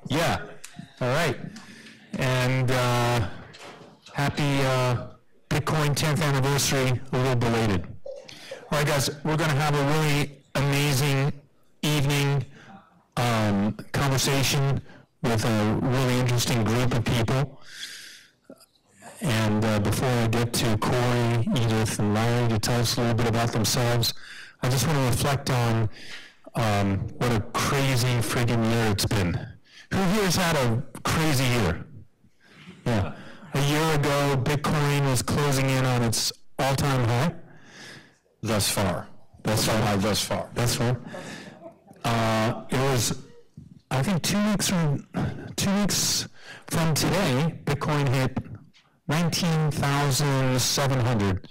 Yeah. All right. And happy Bitcoin 10th anniversary, a little belated. All right, guys, we're going to have a really amazing evening conversation with a really interesting group of people. And before I get to Corey, Edith, and Larry to tell us a little bit about themselves, I just want to reflect on what a crazy friggin' year it's been. Who here has had a crazy year? Yeah. A year ago, Bitcoin was closing in on its all-time high. Thus far. Thus far. Thus far. Thus far. It was, I think, 2 weeks from today, Bitcoin hit 19,700,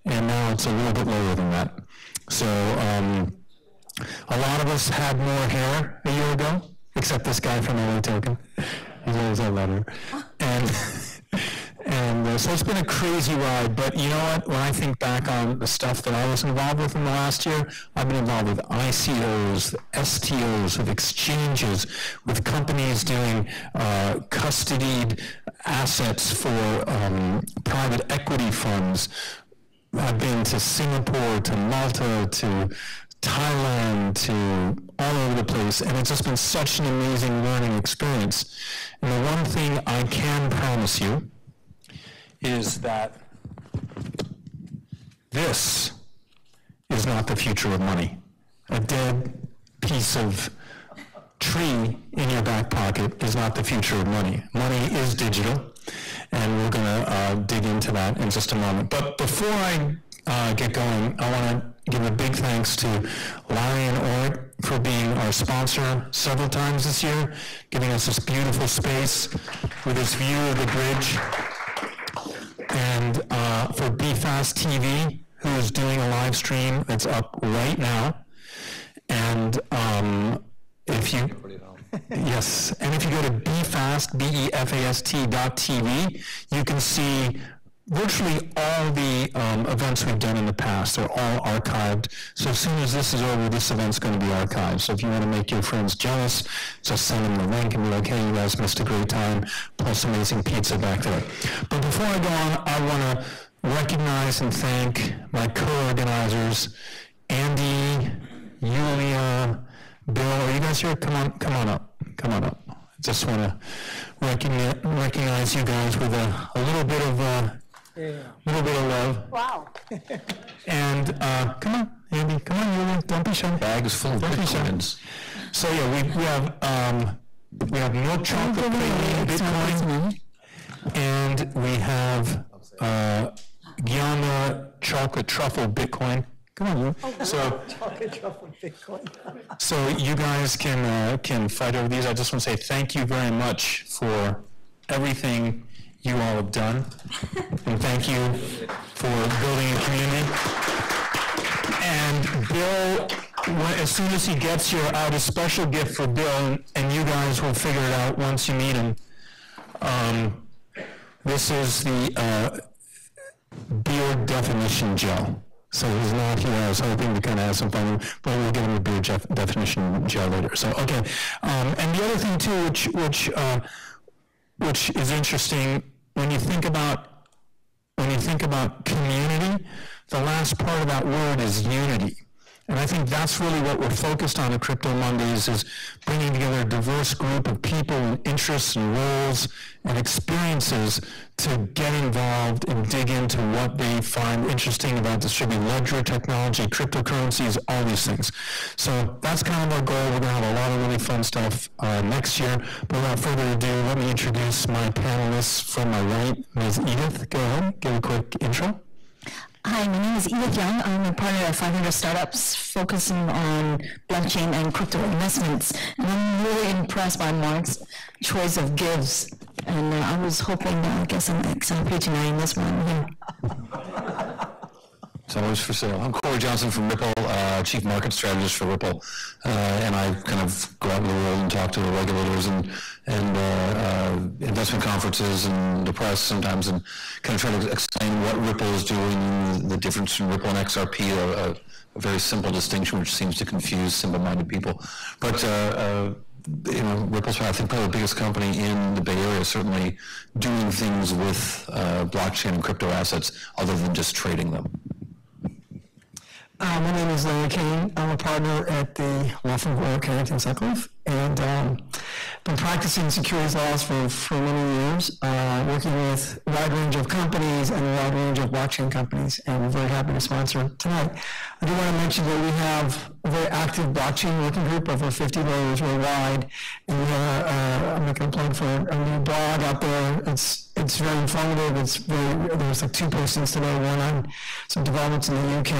and now it's a little bit lower than that. So a lot of us had more hair a year ago, except this guy from LA Token. He's always had leather. And so it's been a crazy ride, but you know what? When I think back on the stuff that I was involved with in the last year, I've been involved with ICOs, STOs, with exchanges, with companies doing custodied assets for private equity funds. I've been to Singapore, to Malta, to Thailand, to all over the place, and it's just been such an amazing learning experience. And the one thing I can promise you is that this is not the future of money. A dead piece of tree in your back pocket is not the future of money. Money is digital, and we're going to dig into that in just a moment. But before I get going, I want to give a big thanks to Larry and Orrick for being our sponsor several times this year, giving us this beautiful space with this view of the bridge. And for BFast TV, who is doing a live stream that's up right now. And if you yes, and if you go to BFast, BEFAST.tv, you can see virtually all the events we've done in the past. They're all archived. So as soon as this is over, this event's going to be archived. So if you want to make your friends jealous, just send them the link and be like, hey, you guys missed a great time, plus amazing pizza back there. But before I go on, I want to recognize and thank my co-organizers, Andy, Yulia, Bill. Are you guys here? Come on up. Come on up. I just want to recognize you guys with a little bit of love. Wow. And come on, Andy, come on, Yulia, don't be shy. Bag is full of Bitcoins. So yeah, we have milk chocolate Bitcoin, and we have Guyana chocolate truffle Bitcoin. Come on, you. Chocolate truffle Bitcoin. So you guys can fight over these. I just want to say thank you very much for everything you all have done, and thank you for building a community. And Bill, as soon as he gets here, I have a special gift for Bill, and you guys will figure it out once you meet him. This is the beard definition gel. So he's not here. I was hoping to kind of have some fun, but we'll give him a beard definition gel later. So okay, and the other thing too, which is interesting when you think about community, the last part of that word is unity. And I think that's really what we're focused on at Crypto Mondays, is bringing together a diverse group of people and interests and roles and experiences to get involved and dig into what they find interesting about distributed ledger technology, cryptocurrencies, all these things. So that's kind of our goal. We're going to have a lot of really fun stuff next year. But without further ado, let me introduce my panelists from my right. Ms. Edith, go ahead, give a quick intro. Hi, my name is Edith Young. I'm a partner of 500 startups focusing on blockchain and crypto investments. And I'm really impressed by Mark's choice of gives. And I was hoping to get some XRP tonight in this one. Yeah. It's always for sale. I'm Corey Johnson from Ripple, Chief Market Strategist for Ripple. And I kind of go out in the world and talk to the regulators and investment conferences and the press sometimes, and kind of try to explain what Ripple is doing, the difference between Ripple and XRP, a very simple distinction which seems to confuse simple-minded people. But Ripple's, I think, probably the biggest company in the Bay Area, certainly doing things with blockchain and crypto assets other than just trading them. My name is Larry Kane. I'm a partner at the law firm Orrick, Harrington, Sutcliffe, and been practicing securities laws for many years, working with a wide range of companies and a wide range of blockchain companies, and we're very happy to sponsor tonight. I do want to mention that we have a very active blockchain working group, over 50 lawyers worldwide, and we have I'm making a plug for a new blog out there. It's very informative. There's like 2 postings today, one on some developments in the UK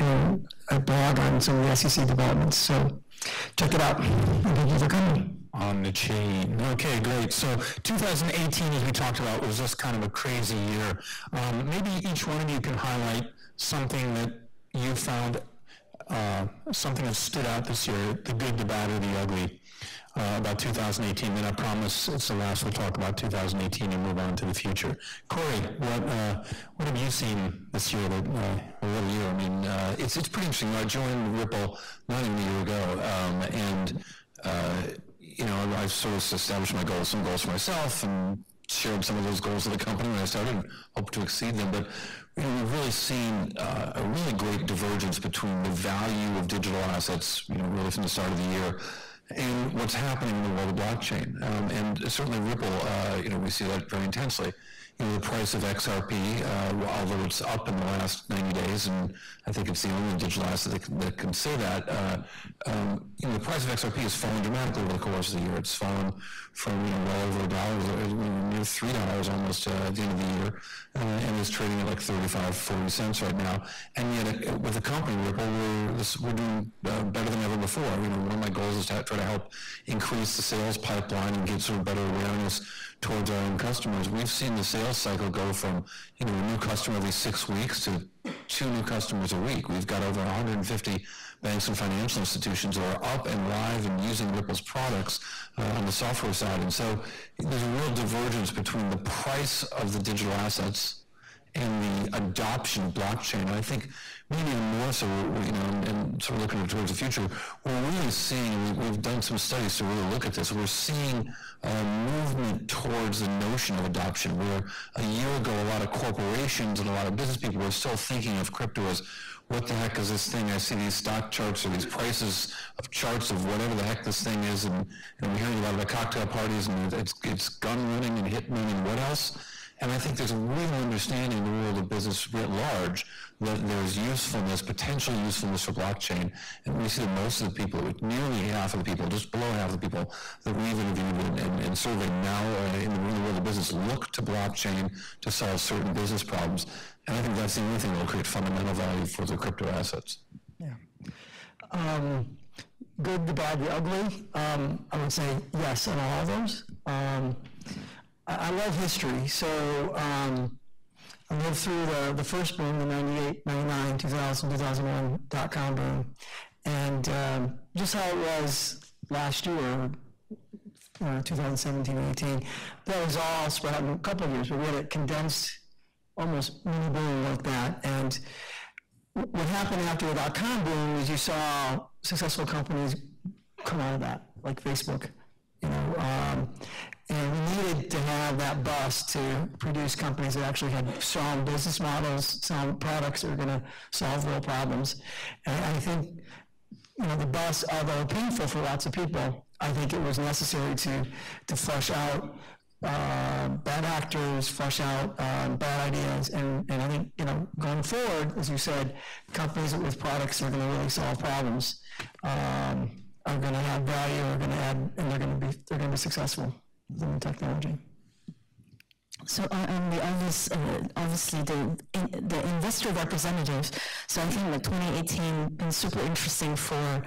and a blog on some of the SEC developments. So check it out. Thank you for coming. On the chain. Okay, great. So 2018, as we talked about, was just kind of a crazy year. Maybe each one of you can highlight something that you found, something that stood out this year, the good, the bad, or the ugly, about 2018. Then I promise it's the last we'll talk about 2018 and move on to the future. Corey, what have you seen this year? I mean, it's pretty interesting. I joined Ripple not even a year ago, I've sort of established some goals for myself, and shared some of those goals of the company when I started, and hope to exceed them. But we've really seen a really great divergence between the value of digital assets, really from the start of the year, and what's happening in the world of blockchain. And certainly Ripple, we see that very intensely. The price of XRP, although it's up in the last 90 days, and I think it's the only digital asset that can say that, the price of XRP has fallen dramatically over the course of the year. It's fallen from well over $1, near $3 almost at the end of the year, and is trading at like 35-40 cents right now. And yet, with the company Ripple, we're doing better than ever before. One of my goals is to try to help increase the sales pipeline and get sort of better awareness towards our own customers. We've seen the sales cycle go from a new customer every 6 weeks to 2 new customers a week. We've got over 150 banks and financial institutions that are up and live and using Ripple's products on the software side. And so there's a real divergence between the price of the digital assets and the adoption of blockchain. And I think maybe even more so, and sort of looking towards the future, we're really seeing, we've done some studies to really look at this, we're seeing a movement towards the notion of adoption, where a year ago a lot of corporations and a lot of business people were still thinking of crypto as, what the heck is this thing? I see these stock charts or these prices of charts of whatever the heck this thing is, and we're hearing a lot about cocktail parties, and it's gun running and hitmen and what else? And I think there's a real understanding in the world of business writ large that there's usefulness, potential usefulness for blockchain. And we see that most of the people, nearly half of the people, just below half of the people that we've interviewed and surveyed now in the world of business look to blockchain to solve certain business problems. And I think that's the only thing that will create fundamental value for the crypto assets. Yeah. Good, the bad, the ugly. I would say yes on all of those. I love history, so I lived through the first boom, the 98, 99, 2000, 2001 dot-com boom, and just how it was last year, 2017, 18, that was all spread out in a couple of years, but we had it condensed, almost mini boom like that. And what happened after the dot-com boom is you saw successful companies come out of that, like Facebook, and we needed to have that bust to produce companies that actually had strong business models, strong products that were going to solve real problems. And I think, the bust, although painful for lots of people, I think it was necessary to flush out bad actors, flush out bad ideas, and I think, going forward, as you said, companies with products that are going to really solve problems are going to have value, are going to add, and they're going to be successful with the technology. So on the obviously the investor representatives. So I think that 2018 been super interesting for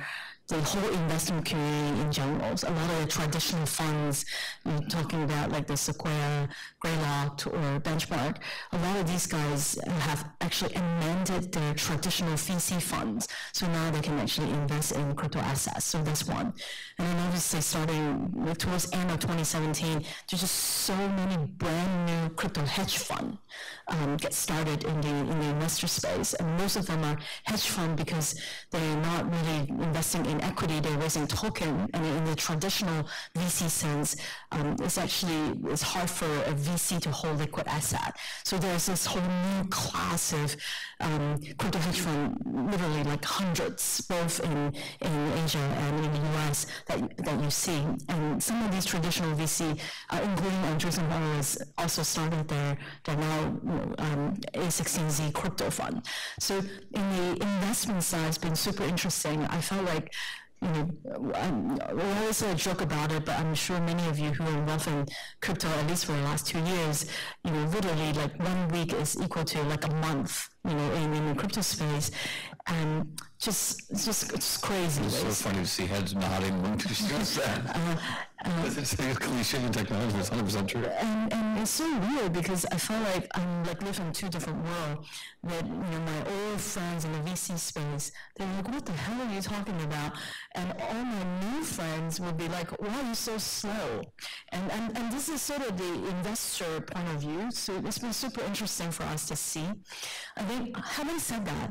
the whole investment community in general. A lot of the traditional funds, you're talking about like the Sequoia, Greylock, or Benchmark, a lot of these guys have actually amended their traditional VC funds. So now they can actually invest in crypto assets. So that's one. And then obviously starting towards the end of 2017, there's just so many brand new crypto hedge fund get started in the investor space. And most of them are hedge fund because they're not really investing in equity, they're raising token, and in the traditional VC sense, it's hard for a VC to hold liquid asset. So there's this whole new class of crypto hedge fund, literally like hundreds, both in Asia and in the US that you see. And some of these traditional VC, including Entrepreneurship, also started their now A16Z crypto fund. So in the investment side, it's been super interesting. I felt like, we always joke about it, but I'm sure many of you who are involved in crypto, at least for the last 2 years, literally like 1 week is equal to like a month, in the crypto space, and it's crazy. It's so funny to see heads nodding when you discuss that. It's like a cliche in technology, it's 100% true. And it's so weird because I feel like I'm like living in two different worlds. That my old friends in the VC space, they're like, "What the hell are you talking about?" And all my new friends would be like, "Why are you so slow?" And this is sort of the investor point of view. So it's been super interesting for us to see. I think, having said that,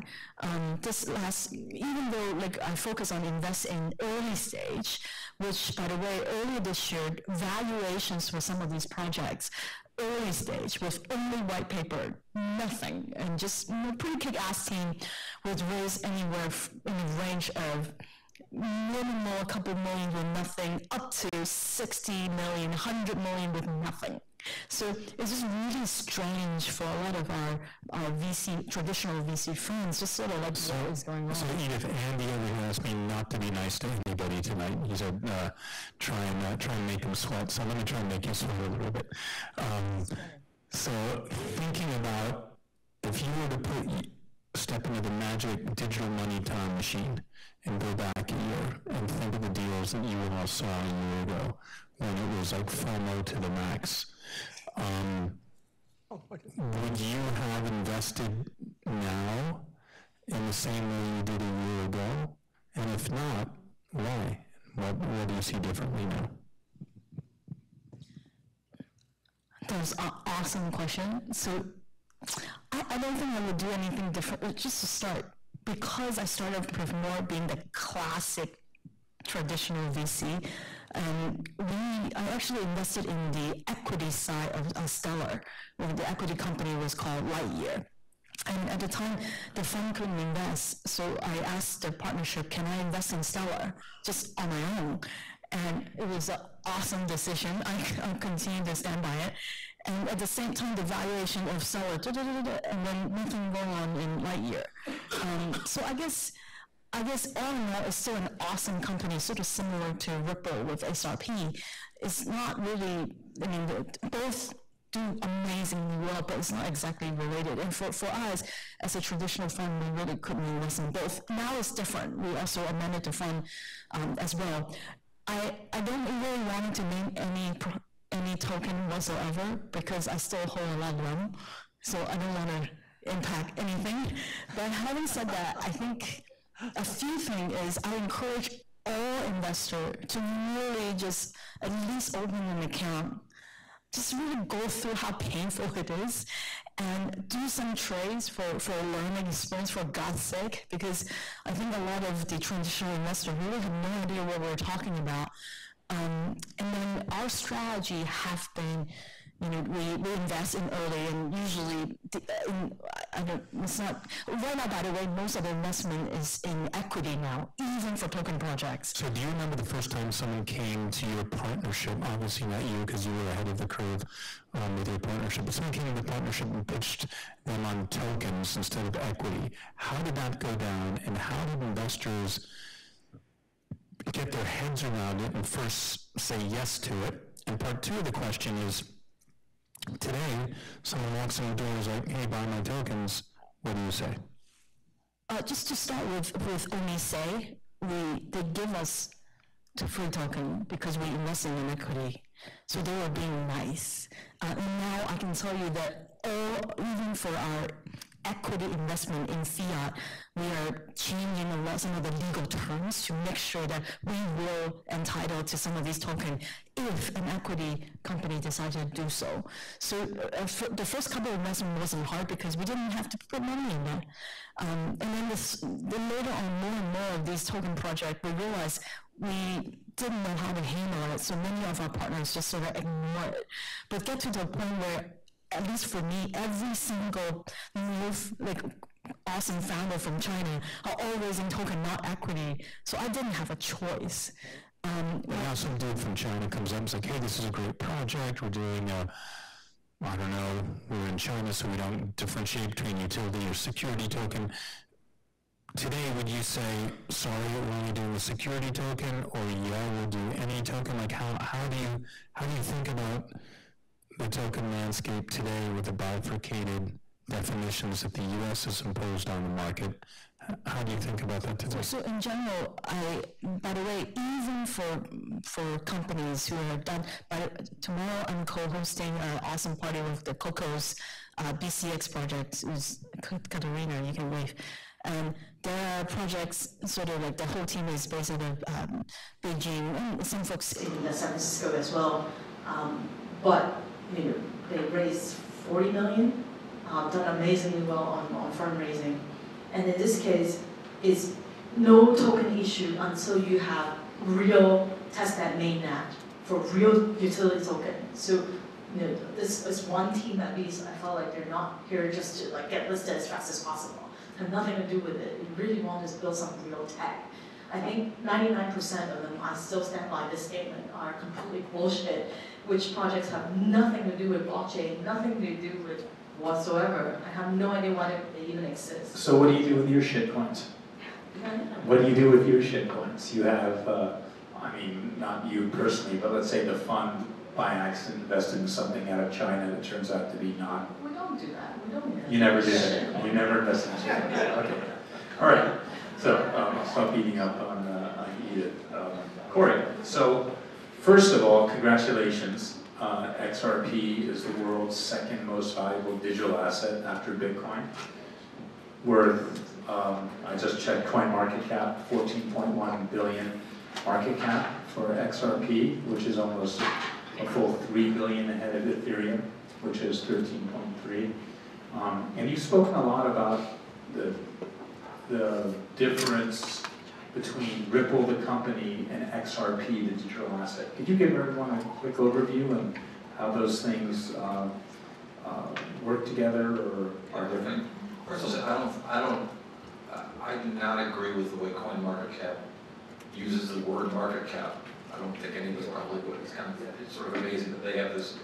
even though like I focus on invest in early stage, which by the way, earlier this year, valuations for some of these projects, early stage with only white paper, nothing, and just pretty kick-ass team would raise anywhere in the range of minimal, a couple million with nothing, up to 60 million, 100 million with nothing. So it's just really strange for a lot of our traditional VC friends, just sort of like what is going on. So Edith, Andy over here asked me not to be nice to anybody tonight. He said, try and make them sweat. So let me try and make you sweat a little bit. So thinking about if you were to step into the magic digital money time machine and go back a year and think of the deals that you all saw a year ago when it was like FOMO to the max, would you have invested now in the same way you did a year ago? And if not, why? What do you see differently now? That's an awesome question. So I don't think I would do anything different. Just to start, because I started with more being the classic traditional VC, I actually invested in the equity side of Stellar. The equity company was called Lightyear. And at the time, the fund couldn't invest, so I asked the partnership, can I invest in Stellar just on my own? And it was an awesome decision. I continue to stand by it. And at the same time, the valuation of Stellar, and then nothing going on in Lightyear. So I guess all in all, it's still an awesome company, sort of similar to Ripple with SRP. It's not really, both do amazingly well, but it's not exactly related. And for us, as a traditional fund, we really couldn't invest in both. Now it's different. We also amended the fund as well. I don't really want to name any token whatsoever because I still hold a lot of them, so I don't want to impact anything. But having said that, I think a few things is I encourage all investors to really just at least open an account. Just really go through how painful it is and do some trades for a learning experience, for God's sake, because I think a lot of the traditional investors really have no idea what we're talking about. And then our strategy have been, we invest in early, and usually, right now, by the way, most of the investment is in equity now, even for token projects. So do you remember the first time someone came to your partnership, obviously not you because you were ahead of the curve with your partnership, but someone came to the partnership and pitched them on tokens instead of equity. How did that go down, and how did investors get their heads around it and first say yes to it? And part two of the question is, today, someone walks in the door and is like, hey, buy my tokens, what do you say? Just to start with only say, they give us the free token because we invested in equity. So they were being nice. And now I can tell you that even for our equity investment in fiat, we are changing some of the legal terms to make sure that we will entitle to some of these tokens if an equity company decides to do so. So the first couple of investments wasn't hard because we didn't have to put money in there. And then later on, more and more of these token projects, we realized we didn't know how to handle it, so many of our partners just sort of ignore it. But get to the point where, at least for me, every single awesome founder from China are all raising token, not equity. So I didn't have a choice. Now some dude from China comes up and is like, hey, this is a great project. We're doing I don't know, we're in China, so we don't differentiate between utility or security token. Today, would you say, sorry, we're only doing the security token, or yeah, we'll do any token? Like, how do you think about the token landscape today with the bifurcated definitions that the U.S. has imposed on the market? How do you think about that today? So in general, by the way, even for companies who have done, tomorrow I'm co-hosting an awesome party with the Coco's BCX project, who's Katarina, you can wave. There are projects, sort of like the whole team is based out of Beijing, and some folks in San Francisco as well. But they raised 40 million, done amazingly well on fundraising. And in this case, it's no token issue until you have real testnet mainnet for real utility token. So this is one team at least. I felt like they're not here just to get listed as fast as possible. Have nothing to do with it. You really want to build some real tech. I think 99% of them, I still stand by this statement, are completely bullshit, which projects have nothing to do with blockchain, nothing to do with whatsoever. I have no idea why they even exist. So what do you do with your shitcoins? What do you do with your shitcoins? You have, I mean, not you personally, but let's say the fund by accident invested in something out of China that turns out to be not. We don't do that. We don't invest. You never did it. You never invested in shitcoins. Okay. All right. So I'll stop beating up on Edith. Corey, so first of all, congratulations. XRP is the world's second most valuable digital asset after Bitcoin. Worth, I just checked CoinMarketCap, 14.1 billion market cap for XRP, which is almost a full 3 billion ahead of Ethereum, which is 13.3. And you've spoken a lot about the difference between Ripple, the company, and XRP, the digital asset. Could you give everyone a quick overview on how those things work together or are different? First of all, I do not agree with the way CoinMarketCap uses the word market cap. I don't think any of us probably would. It's sort of amazing that they have this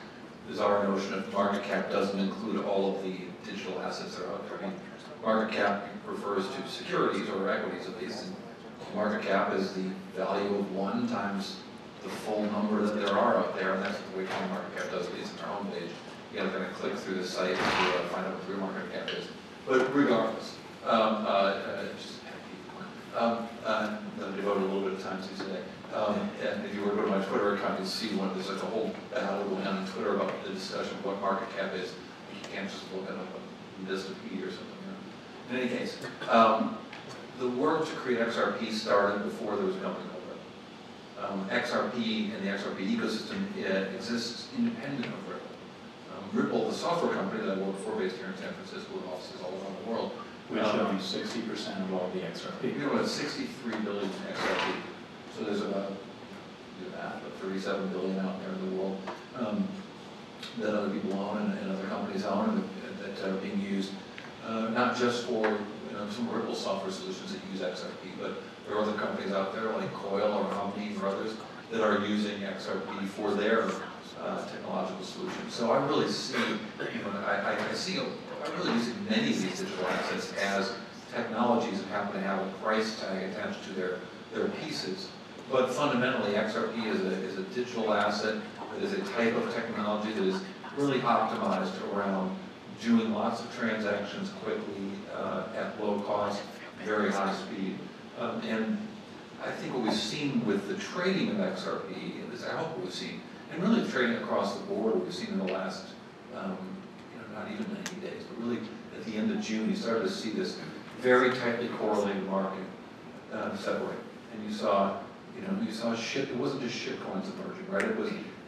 bizarre notion of market cap doesn't include all of the digital assets that are out there. I mean, market cap refers to securities or equities at least. And market cap is the value of one times the full number that there are out there, and that's the way CoinMarketCap does, at least on our homepage. You gotta kind of click through the site to find out what the real market cap is. But regardless, just I've devoted a little bit of time to today. And if you were to go to my Twitter account, you'll see there's like a whole battle going on Twitter about the discussion of what market cap is. You can't just look at a list of P or something. In any case, the work to create XRP started before there was a company called Ripple. XRP and the XRP ecosystem exists independent of Ripple. Ripple, the software company that I work for, based here in San Francisco with offices all around the world, which owns 60% of all the XRP. We own 63 billion XRP. So there's about 37 billion out there in the world that other people own and other companies own and that are being used not just for some Ripple software solutions that use XRP, but there are other companies out there like Coil or Omni or others that are using XRP for their technological solutions. So I really see, I really do see many of these digital assets as technologies that happen to have a price tag attached to their pieces. But fundamentally, XRP is a digital asset that is a type of technology that is really optimized around doing lots of transactions quickly, at low cost, very high speed. And I think what we've seen with the trading of XRP, at least I hope what we've seen, and really the trading across the board, what we've seen in the last, not even 90 days, but really at the end of June, you started to see this very tightly correlated market separate. And you saw shit. It wasn't just shit coins emerging, right?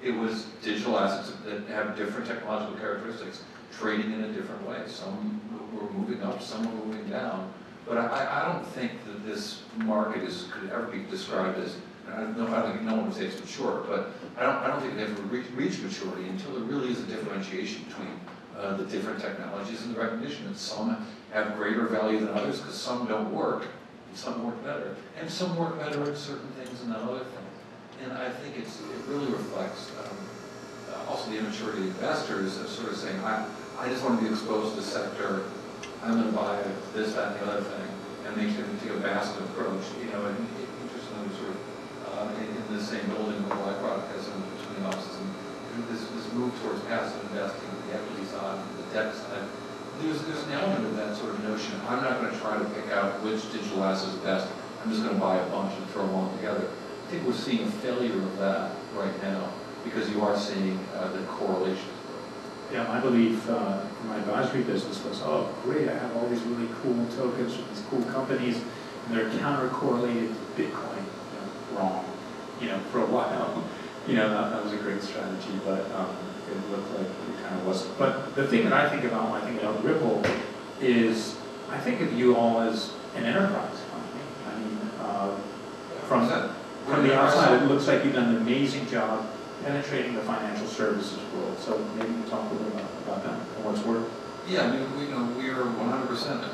It was digital assets that have different technological characteristics, trading in a different way. Some were moving up, some were moving down. But I don't think that this market could ever be described as, I don't think no one would say it's mature, but I don't think it ever reached maturity until there really is a differentiation between the different technologies and the recognition that some have greater value than others because some don't work, and some work better, and some work better at certain things and not other things. And I think it really reflects also the immaturity of investors of sort of saying, I just want to be exposed to the sector, I'm going to buy this, that, and the other thing, and they can take a basket approach, and interestingly, sort of in the same building where BlackRock has some between offices, and this move towards passive investing, the equity side, the debt side, there's an element of that sort of notion. I'm not going to try to pick out which digital asset is best. I'm just going to buy a bunch and throw them all together. I think we're seeing a failure of that right now because you are seeing the correlations. Yeah, my belief in my advisory business was, oh, great, I have all these really cool tokens from these cool companies, and they're counter-correlated to Bitcoin. Wrong. For a while, that was a great strategy, but it looked like it kind of wasn't. But the thing that I think about when I think about Ripple is, I think of you all as an enterprise company. I mean, from the outside, it looks like you've done an amazing job penetrating the financial services world. So maybe you can talk a little bit about that and what's worked. Yeah, I mean, we are 100% an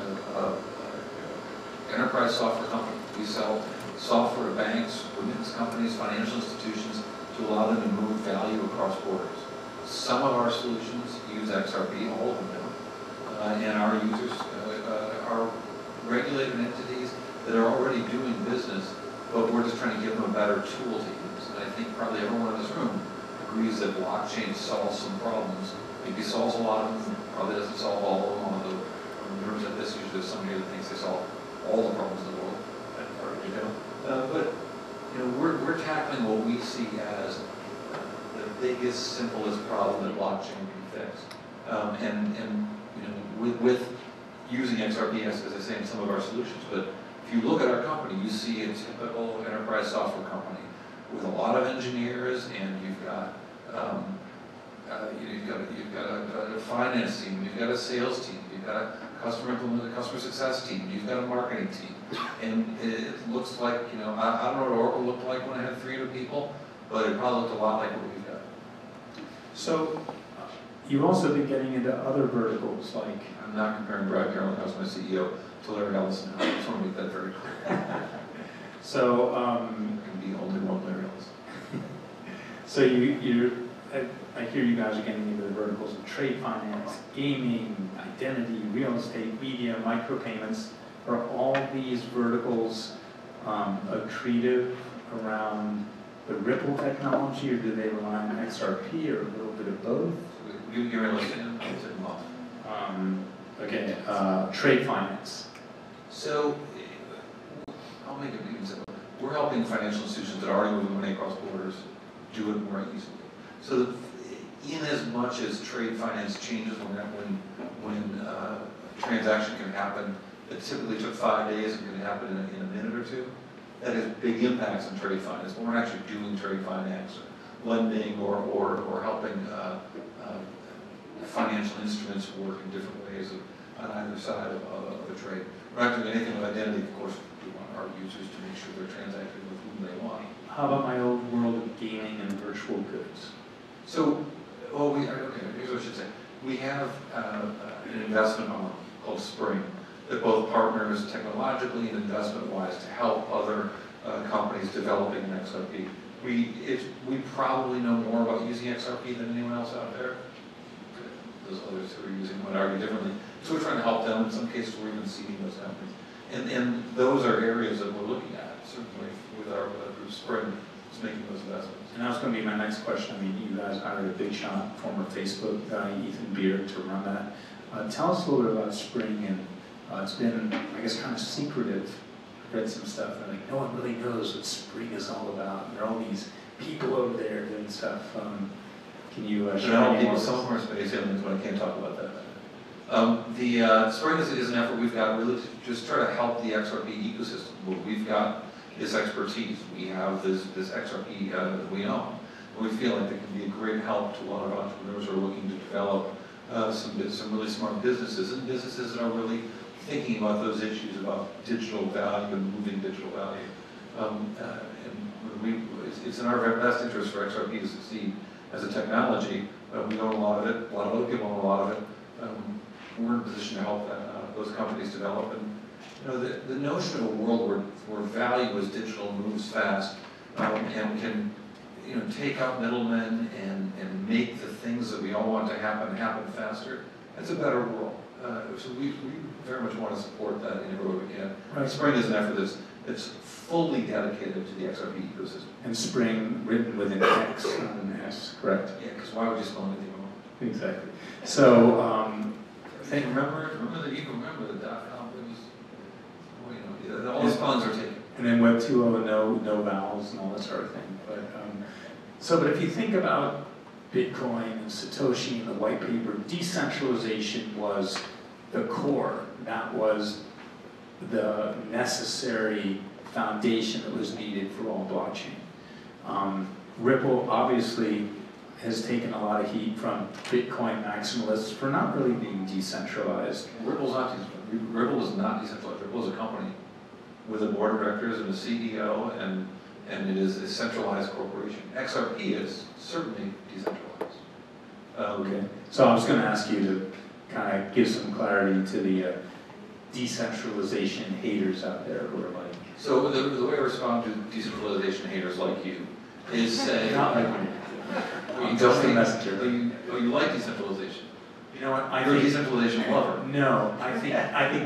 enterprise software company. We sell software to banks, remittance companies, financial institutions to allow them to move value across borders. Some of our solutions use XRP, all of them do, and our users are regulated entities that are already doing business, but we're just trying to give them a better tool to use. And I think probably everyone in this room agrees that blockchain solves some problems. Maybe solves a lot of them, probably doesn't solve all of them. Although in rooms like this, usually there's somebody that thinks they solve all the problems in the world. But we're tackling what we see as the biggest, simplest problem that blockchain can fix. With using XRP, as I say, in some of our solutions, but if you look at our company, you see a typical enterprise software company with a lot of engineers, and you've got a finance team, you've got a sales team, you've got a customer success team, you've got a marketing team, and it looks like I don't know what Oracle looked like when it had 300 people, but it probably looked a lot like what we've got. So you've also been getting into other verticals like. I'm not comparing Brad Carroll, who's my CEO, to Larry Ellison. I just want to make that very clear. So can be only one Larry Ellison. So I hear you guys are getting into the verticals of trade finance, gaming, identity, real estate, media, micropayments. Are all these verticals accretive around the Ripple technology, or do they rely on XRP, or a little bit of both? You're in I'll take them off. Okay, trade finance. So, I'll make it even simpler. We're helping financial institutions that are already moving money across borders do it more easily. So, in as much as trade finance changes when a transaction can happen that typically took 5 days and can happen in a minute or two, that has big impacts on trade finance. When we're actually doing trade finance, or lending, or helping financial instruments work in different ways on either side of the trade. We're not doing anything with identity. Of course, we want our users to make sure they're transacting with whom they want. How about my old world of gaming and virtual goods? So, here's what I should say. We have an investment arm called Spring that both partners technologically and investment-wise to help other companies developing an XRP. We probably know more about using XRP than anyone else out there. Those others who are using would argue differently. So we're trying to help them. In some cases, we're even seeding those companies. And those are areas that we're looking at, certainly with our group Spring, is making those investments. And that was going to be my next question. I mean, you guys hired a big shot, former Facebook guy, Ethan Beard, to run that. Tell us a little bit about Spring, and it's been, I guess, kind of secretive. I've read some stuff, and like, no one really knows what Spring is all about. There are all these people over there doing stuff. Can you share any more? Some of our space aliens, but I can't talk about that. Spring is an effort we've got really to just try to help the XRP ecosystem. We've got this expertise. We have this XRP that we own. And we feel like it can be a great help to a lot of entrepreneurs who are looking to develop some really smart businesses, and businesses that are really thinking about those issues about digital value and moving digital value. It's in our best interest for XRP to succeed as a technology. We own a lot of it. A lot of other people own a lot of it. We're in a position to help those companies develop. And the notion of a world where value as digital moves fast and can take out middlemen and make the things that we all want to happen faster, that's a better world. So we very much want to support that in every way we can. Right. Spring is an effort that's fully dedicated to the XRP ecosystem. And Spring written with an X, not an S, correct? Yeah, because why would you spell anything wrong? Exactly. So, remember the .com. It was, all the spellings are taken. And then Web 2.0, no vowels and all that sort of thing. But if you think about Bitcoin and Satoshi and the white paper, decentralization was the core. That was the necessary foundation that was needed for all blockchain. Ripple obviously has taken a lot of heat from Bitcoin maximalists for not really being decentralized. Ripple is not decentralized. Ripple is a company with a board of directors and a CEO, and it is a centralized corporation. XRP is certainly decentralized. Okay. So I was going to ask you to kind of give some clarity to the decentralization haters out there who are like... So the way I respond to decentralization haters like you is say... Not like me. I'm just a messenger. You like decentralization. You know what? You're a decentralization lover. No, I think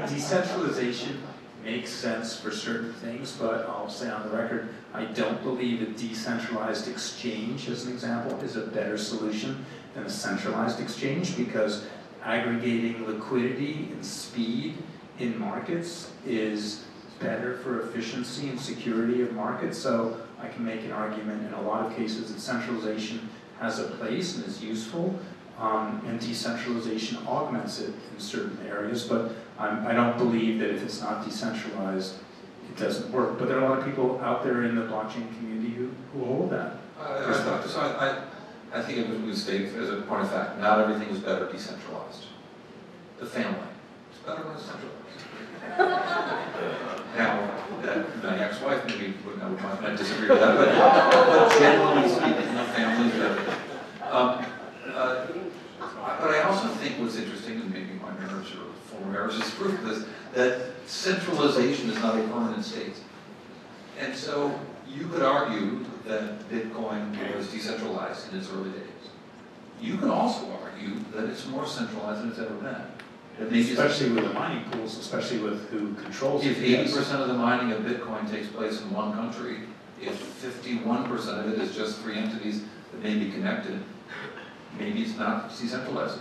decentralization makes sense for certain things, but I'll say on the record, I don't believe a decentralized exchange, as an example, is a better solution than a centralized exchange, because aggregating liquidity and speed in markets is better for efficiency and security of markets. So I can make an argument in a lot of cases that centralization has a place and is useful, and decentralization augments it in certain areas, but I don't believe that if it's not decentralized, it doesn't work. But there are a lot of people out there in the blockchain community who hold that. I think it was a mistake as a point of fact. Not everything is better decentralized. The family is better when it's centralized. Now, my ex-wife maybe might disagree with that, but generally speaking, the family is better. But I also think what's interesting, and maybe my marriage or former marriage is proof of this, that centralization is not a permanent state. And so you could argue that Bitcoin was decentralized in its early days. You could also argue that it's more centralized than it's ever been. Especially with the mining pools, especially with who controls it. If 80% of the mining of Bitcoin takes place in one country, if 51% of it is just 3 entities that may be connected, maybe it's not decentralized.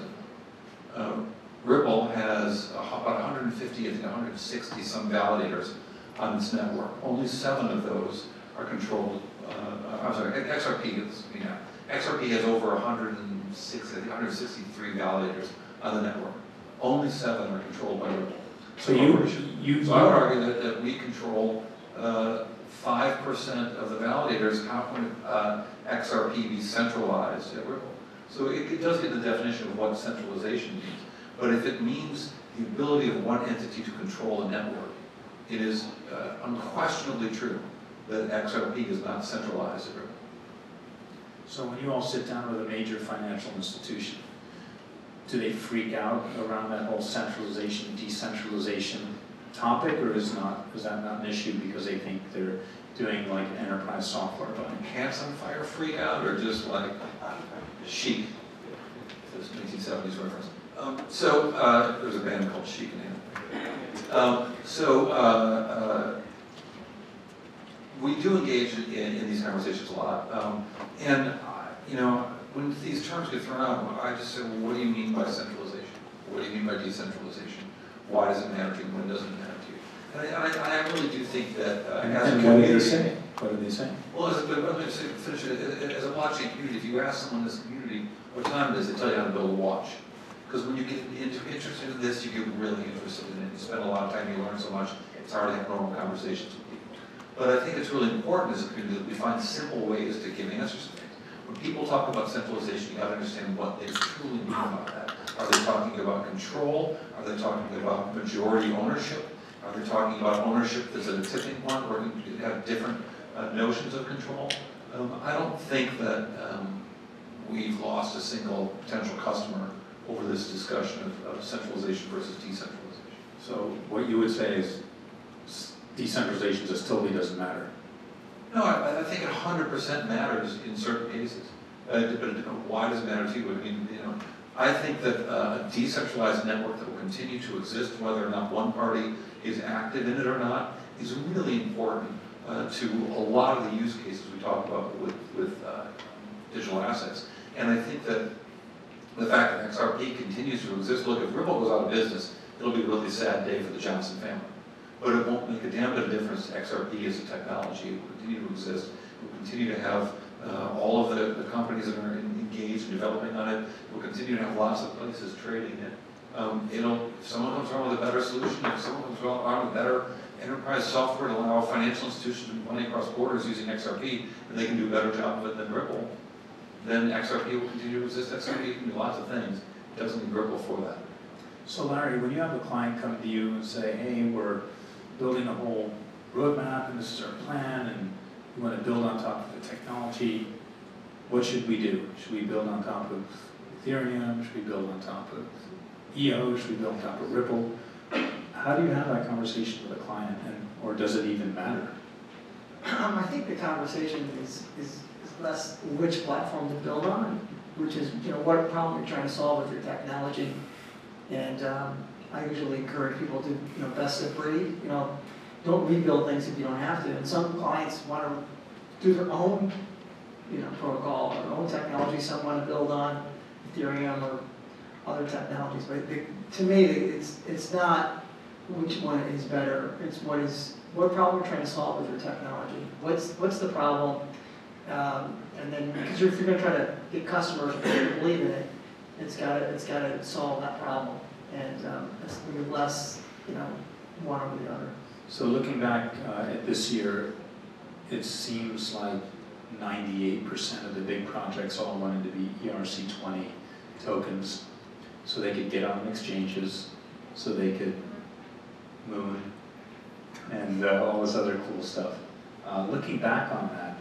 Ripple has about 150, I think 160 some validators on its network. Only 7 of those are controlled. I'm sorry, XRP has over 163 validators on the network. Only 7 are controlled by Ripple. So so I would argue that we control 5% of the validators. How can XRP be centralized at Ripple? So it does get the definition of what centralization means. But if it means the ability of one entity to control a network, it is unquestionably true that XRP is not centralized at Ripple. So when you all sit down with a major financial institution, do they freak out around that whole centralization, decentralization topic, or is that not an issue because they think they're doing like enterprise software buying? Can't some fire freak out, or just like Chic? This 1970s reference. There's a band called Chic in here. We do engage in these conversations a lot, when these terms get thrown out, I just say, well, what do you mean by centralization? What do you mean by decentralization? Why does it matter to you? When doesn't it matter to you? And I really do think that and what do they say? What are they saying? Well, as a blockchain community, if you ask someone in this community what time it is, they tell you how to build a watch. Because when you get interested in this, you get really interested in it. You spend a lot of time, you learn so much, it's hard to have normal conversations with people. But I think it's really important as a community that we find simple ways to give answers to things. When people talk about centralization, you got to understand what they truly mean about that. Are they talking about control? Are they talking about majority ownership? Are they talking about ownership that's at a tipping point where you have different notions of control? I don't think that we've lost a single potential customer over this discussion of centralization versus decentralization. So what you would say is decentralization just totally doesn't matter? No, I think it 100% matters in certain cases. But why does it matter to you? I mean, I think that a decentralized network that will continue to exist, whether or not one party is active in it or not, is really important to a lot of the use cases we talk about with digital assets. And I think that the fact that XRP continues to exist, look, if Ripple goes out of business, it'll be a really sad day for the Johnson family. But it won't make a damn bit of difference to XRP as a technology. It will continue to exist. It will continue to have all of the companies that are engaged in developing on it. It will continue to have lots of places trading it. If someone comes around with a better solution, if someone comes around with better enterprise software to allow financial institutions to move money across borders using XRP, and they can do a better job of it than Ripple, then XRP will continue to exist. XRP can do lots of things. It doesn't need Ripple for that. So Larry, when you have a client come to you and say, hey, we're building a whole roadmap and this is our plan and we want to build on top of the technology, what should we do? Should we build on top of Ethereum? Should we build on top of EO? Should we build on top of Ripple? How do you have that conversation with a client, or does it even matter? I think the conversation is less which platform to build on, which is what problem you're trying to solve with your technology. And I usually encourage people to best of breed. Don't rebuild things if you don't have to. And some clients want to do their own protocol, their own technology. Some want to build on Ethereum or other technologies. But to me, it's not which one is better. It's what problem you're trying to solve with your technology. What's the problem? And then, because if you're going to try to get customers to believe in it, it's got to solve that problem, and it's going to be less, one over the other. So looking back at this year, it seems like 98% of the big projects all wanted to be ERC20 tokens, so they could get on exchanges, so they could moon, and all this other cool stuff. Looking back on that,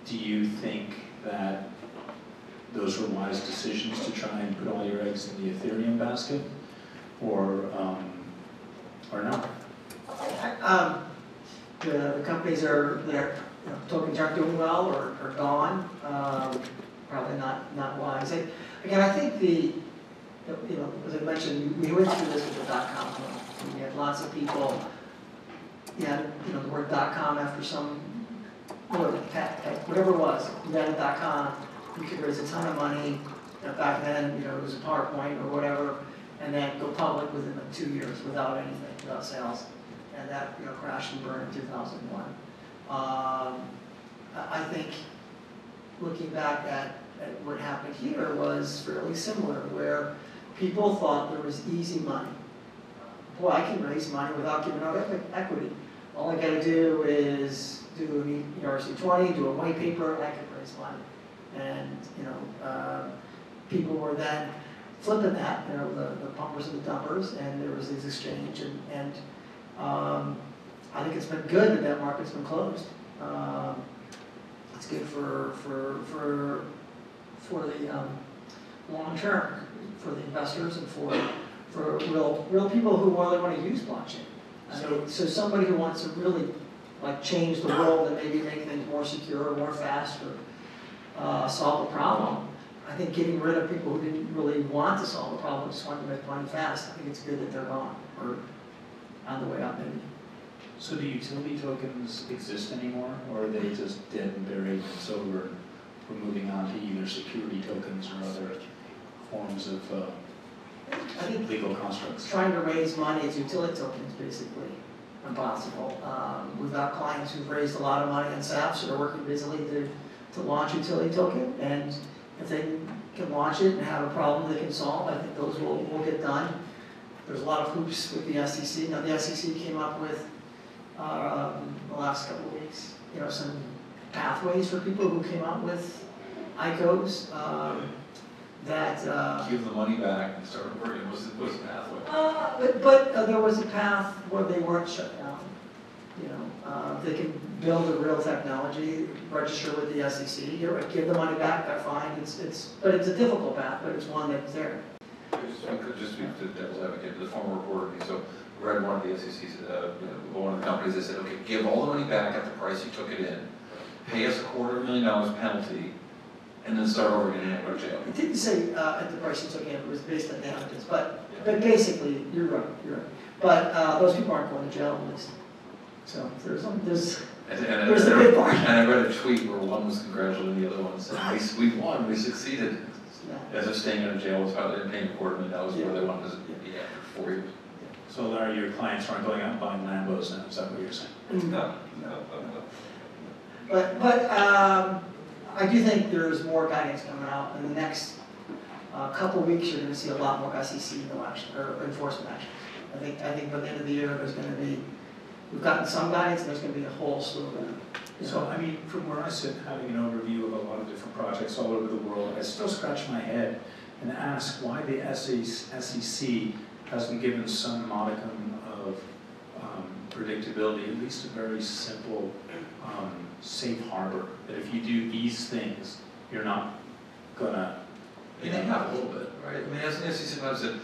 do you think that those were wise decisions to try and put all your eggs in the Ethereum basket, or not? The companies their tokens aren't doing well or are gone. Probably not wise. Again, I think as I mentioned, we went through this with the .com boom. We had lots of people. The word .com after some whatever it was. You had a .com. You could raise a ton of money. Back then, it was a PowerPoint or whatever, and then go public within like 2 years without anything, without sales, and that crashed and burned in 2001. I think looking back at what happened here was fairly similar, where people thought there was easy money. Boy, I can raise money without giving out equity. All I got to do is do an ERC20, do a white paper, I can raise money. And people were then flipping that, the pumpers and the dumpers, and there was this exchange, and I think it's been good that market's been closed. It's good for the long term, for the investors, and for real people who really want to use blockchain. So somebody who wants to really change the world and maybe make things more secure, more fast, or solve a problem. I think getting rid of people who didn't really want to solve a problem, just wanted to make money fast, I think it's good that they're gone, or on the way out maybe. So do utility tokens exist anymore, or are they just dead and buried, and so we're moving on to either security tokens or other forms of I think legal constructs? Trying to raise money as utility tokens basically impossible. We've got clients who've raised a lot of money on SAPs that are working busily to launch utility token, and if they can launch it and have a problem they can solve, I think those will get done. There's a lot of hoops with the SEC. Now the SEC came up with, the last couple of weeks, some pathways for people who came up with ICOs that... Give the money back and start working. What's the pathway? But there was a path where they weren't shut down. They can build a real technology, register with the SEC, give the money back, they're fine. But it's a difficult path, but it's one that's there. Just to be the devil's advocate, the former reporter, so read one of the SEC's, one of the companies, they said, okay, give all the money back at the price you took it in, pay us $250,000 penalty, and then start over again and go to jail. It didn't say at the price you took it in, it was based on damages, but basically, you're right. But those people aren't going to jail at least. So there's the good part. And I read a tweet where one was congratulating the other one and saying, we won, we succeeded. As if staying in a jail was probably paying $250,000 where they wanted to be after 4 years. So Larry, your clients aren't going out and buying Lambos now, is that what you're saying? No. But I do think there's more guidance coming out. In the next couple of weeks, you're going to see a lot more SEC action or enforcement action. I think by the end of the year, there's going to be, we've gotten some guidance, and there's going to be a whole slew of them. So, I mean, from where I sit, having an overview of a lot of different projects all over the world, I still scratch my head and ask why the SEC hasn't given some modicum of predictability, at least a very simple safe harbor, that if you do these things, you're not gonna... I mean, they have a little bit, right? I mean, as the SEC sometimes said,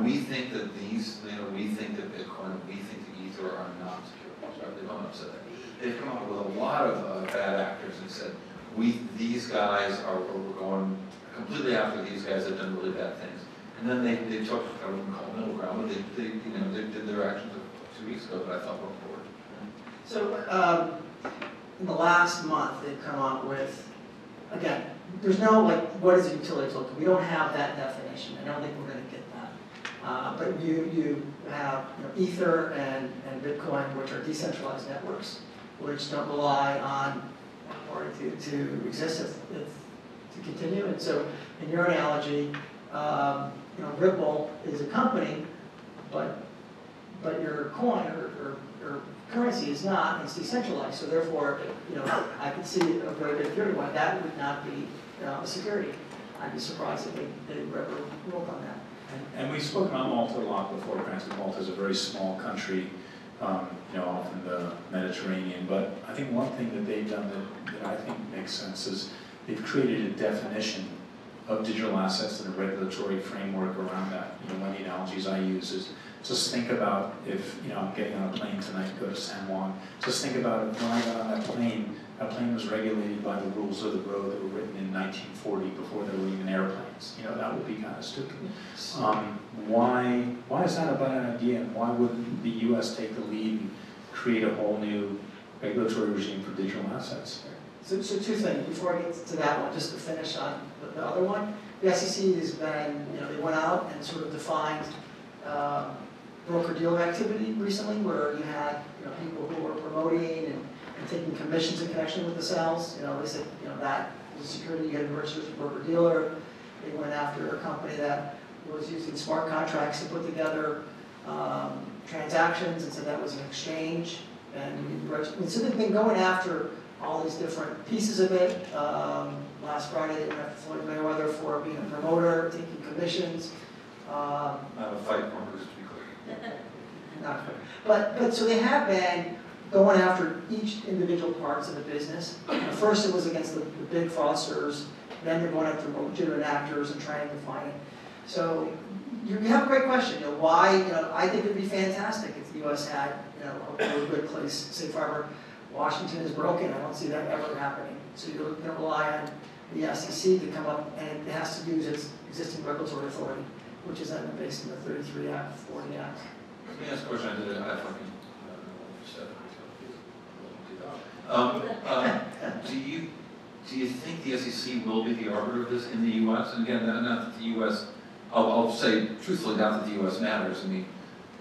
we think that these, we think that Bitcoin, we think that Ether are not secure. Right? They don't have said that. They've come up with a lot of bad actors and said, these guys we're going completely after these guys that have done really bad things. And then they took, I wouldn't call it middle ground, but they did their actions 2 weeks ago that I thought were important. So in the last month, they've come up with, again, there's no, what is a utility token? We don't have that definition. I don't think we're going to get that. But you have Ether and Bitcoin, which are decentralized networks, which don't rely on one party to exist, to continue. And so, in your analogy, Ripple is a company, but your coin or currency is not. It's decentralized. So therefore, I could see a very good theory why that would not be security. I'd be surprised if they ever ruled on that. And we've spoken about Malta a lot before. Granted, Malta is a very small country. Off in the Mediterranean, but I think one thing that they've done that I think makes sense is they've created a definition of digital assets and a regulatory framework around that. One of the analogies I use is just think about if I'm getting on a plane tonight to go to San Juan. Just think about it, when I got on that plane was regulated by the rules of the road that were written in 1940 before there were even airplanes. That would be kind of stupid. Why is that a bad idea? And why wouldn't the U.S. take the lead and create a whole new regulatory regime for digital assets? So two things before I get to that one, just to finish on the other one. The SEC has been, they went out and sort of defined broker-dealer activity recently, where you had people who were promoting and taking commissions in connection with the sales. They said that was security. You had to register as a broker-dealer. They went after a company that was using smart contracts to put together transactions and said that was an exchange. And so they've been going after all these different pieces of it. Last Friday, they went after Floyd Mayweather for being a promoter, taking commissions. Not a fight for to be clear. Not fair. But so they have been going after each individual parts of the business. First, it was against the big fraudsters. Then they're going after legitimate actors and trying to find it. So you have a great question. Why? I think it'd be fantastic if the U.S. had a good place, safe harbor. Washington is broken. I don't see that ever happening. So you're going to rely on the SEC to come up, and it has to use its existing regulatory authority, which is based in the 33 Act, 40 Act. Let me ask a question. Do you think the SEC will be the arbiter of this in the U.S.? And again, not that the U.S. I'll say truthfully, not that the U.S. matters. I mean,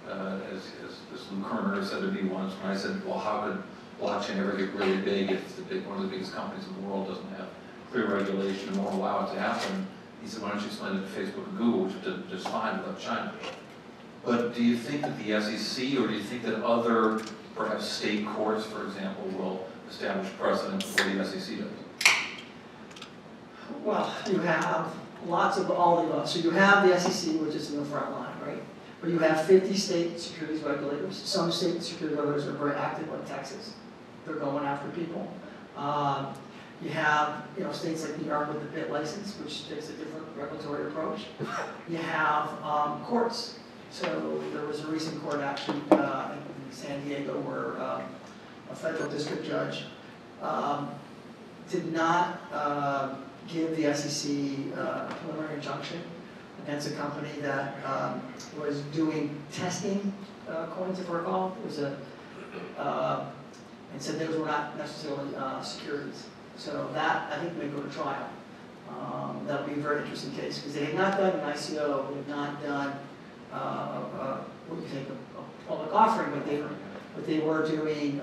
as Lou Kerner said to me once when I said, "Well, how could blockchain ever get really big if one of the biggest companies in the world doesn't have clear regulation and won't allow it to happen. He said, why don't you explain it to Facebook and Google, which did just fine without China. But do you think that the SEC, or do you think that other, perhaps state courts, for example, will establish precedent before the SEC does? Well, you have lots of all the above. So you have the SEC, which is in the front line, right? But you have 50 state securities regulators. Some state securities regulators are very active, like Texas. They're going after people. You have, states like New York with the BIT license, which takes a different regulatory approach. You have courts. So there was a recent court action in San Diego where a federal district judge did not give the SEC a preliminary injunction against a company that was doing testing coins, if I recall. It was and said those were not necessarily securities. So that, I think, may go to trial. That would be a very interesting case, because they had not done an ICO, they had not done what do you think, a public offering, but they were doing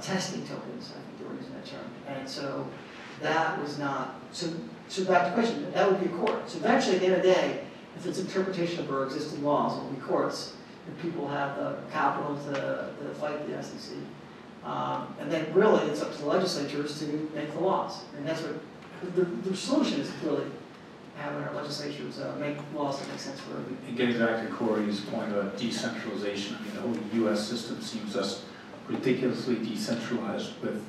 testing tokens, I think they were using that term. And so that was not, so back to the question, that would be a court. So eventually, at the end of the day, if it's interpretation of our existing laws, it will be courts, if people have the capital to fight the SEC. And then really, it's up to the legislatures to make the laws. And that's what, the solution is really having our legislatures make laws that make sense for everybody. And getting back to Corey's point about decentralization, I mean, the whole U.S. system seems us ridiculously decentralized with,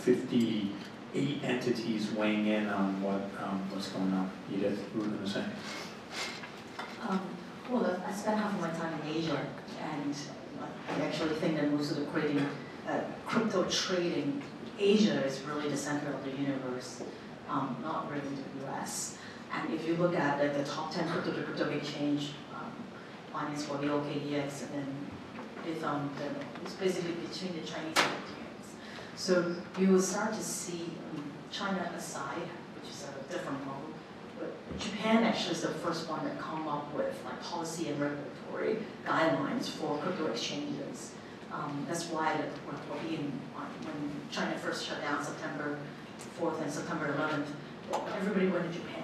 58 entities weighing in on what's going on. Edith, you were going to say? Well, I spent half of my time in Asia, and I actually think that most of the crypto trading, Asia is really the center of the universe, not really the US. And if you look at the top 10 crypto exchange, finance for the OKEX, and then Bithumb, it's basically between the Chinese and the US. So you will start to see China aside, which is a different model, but Japan actually is the first one that come up with like policy and regulatory guidelines for crypto exchanges. That's why when China first shut down September 4th and September 11th, everybody went to Japan.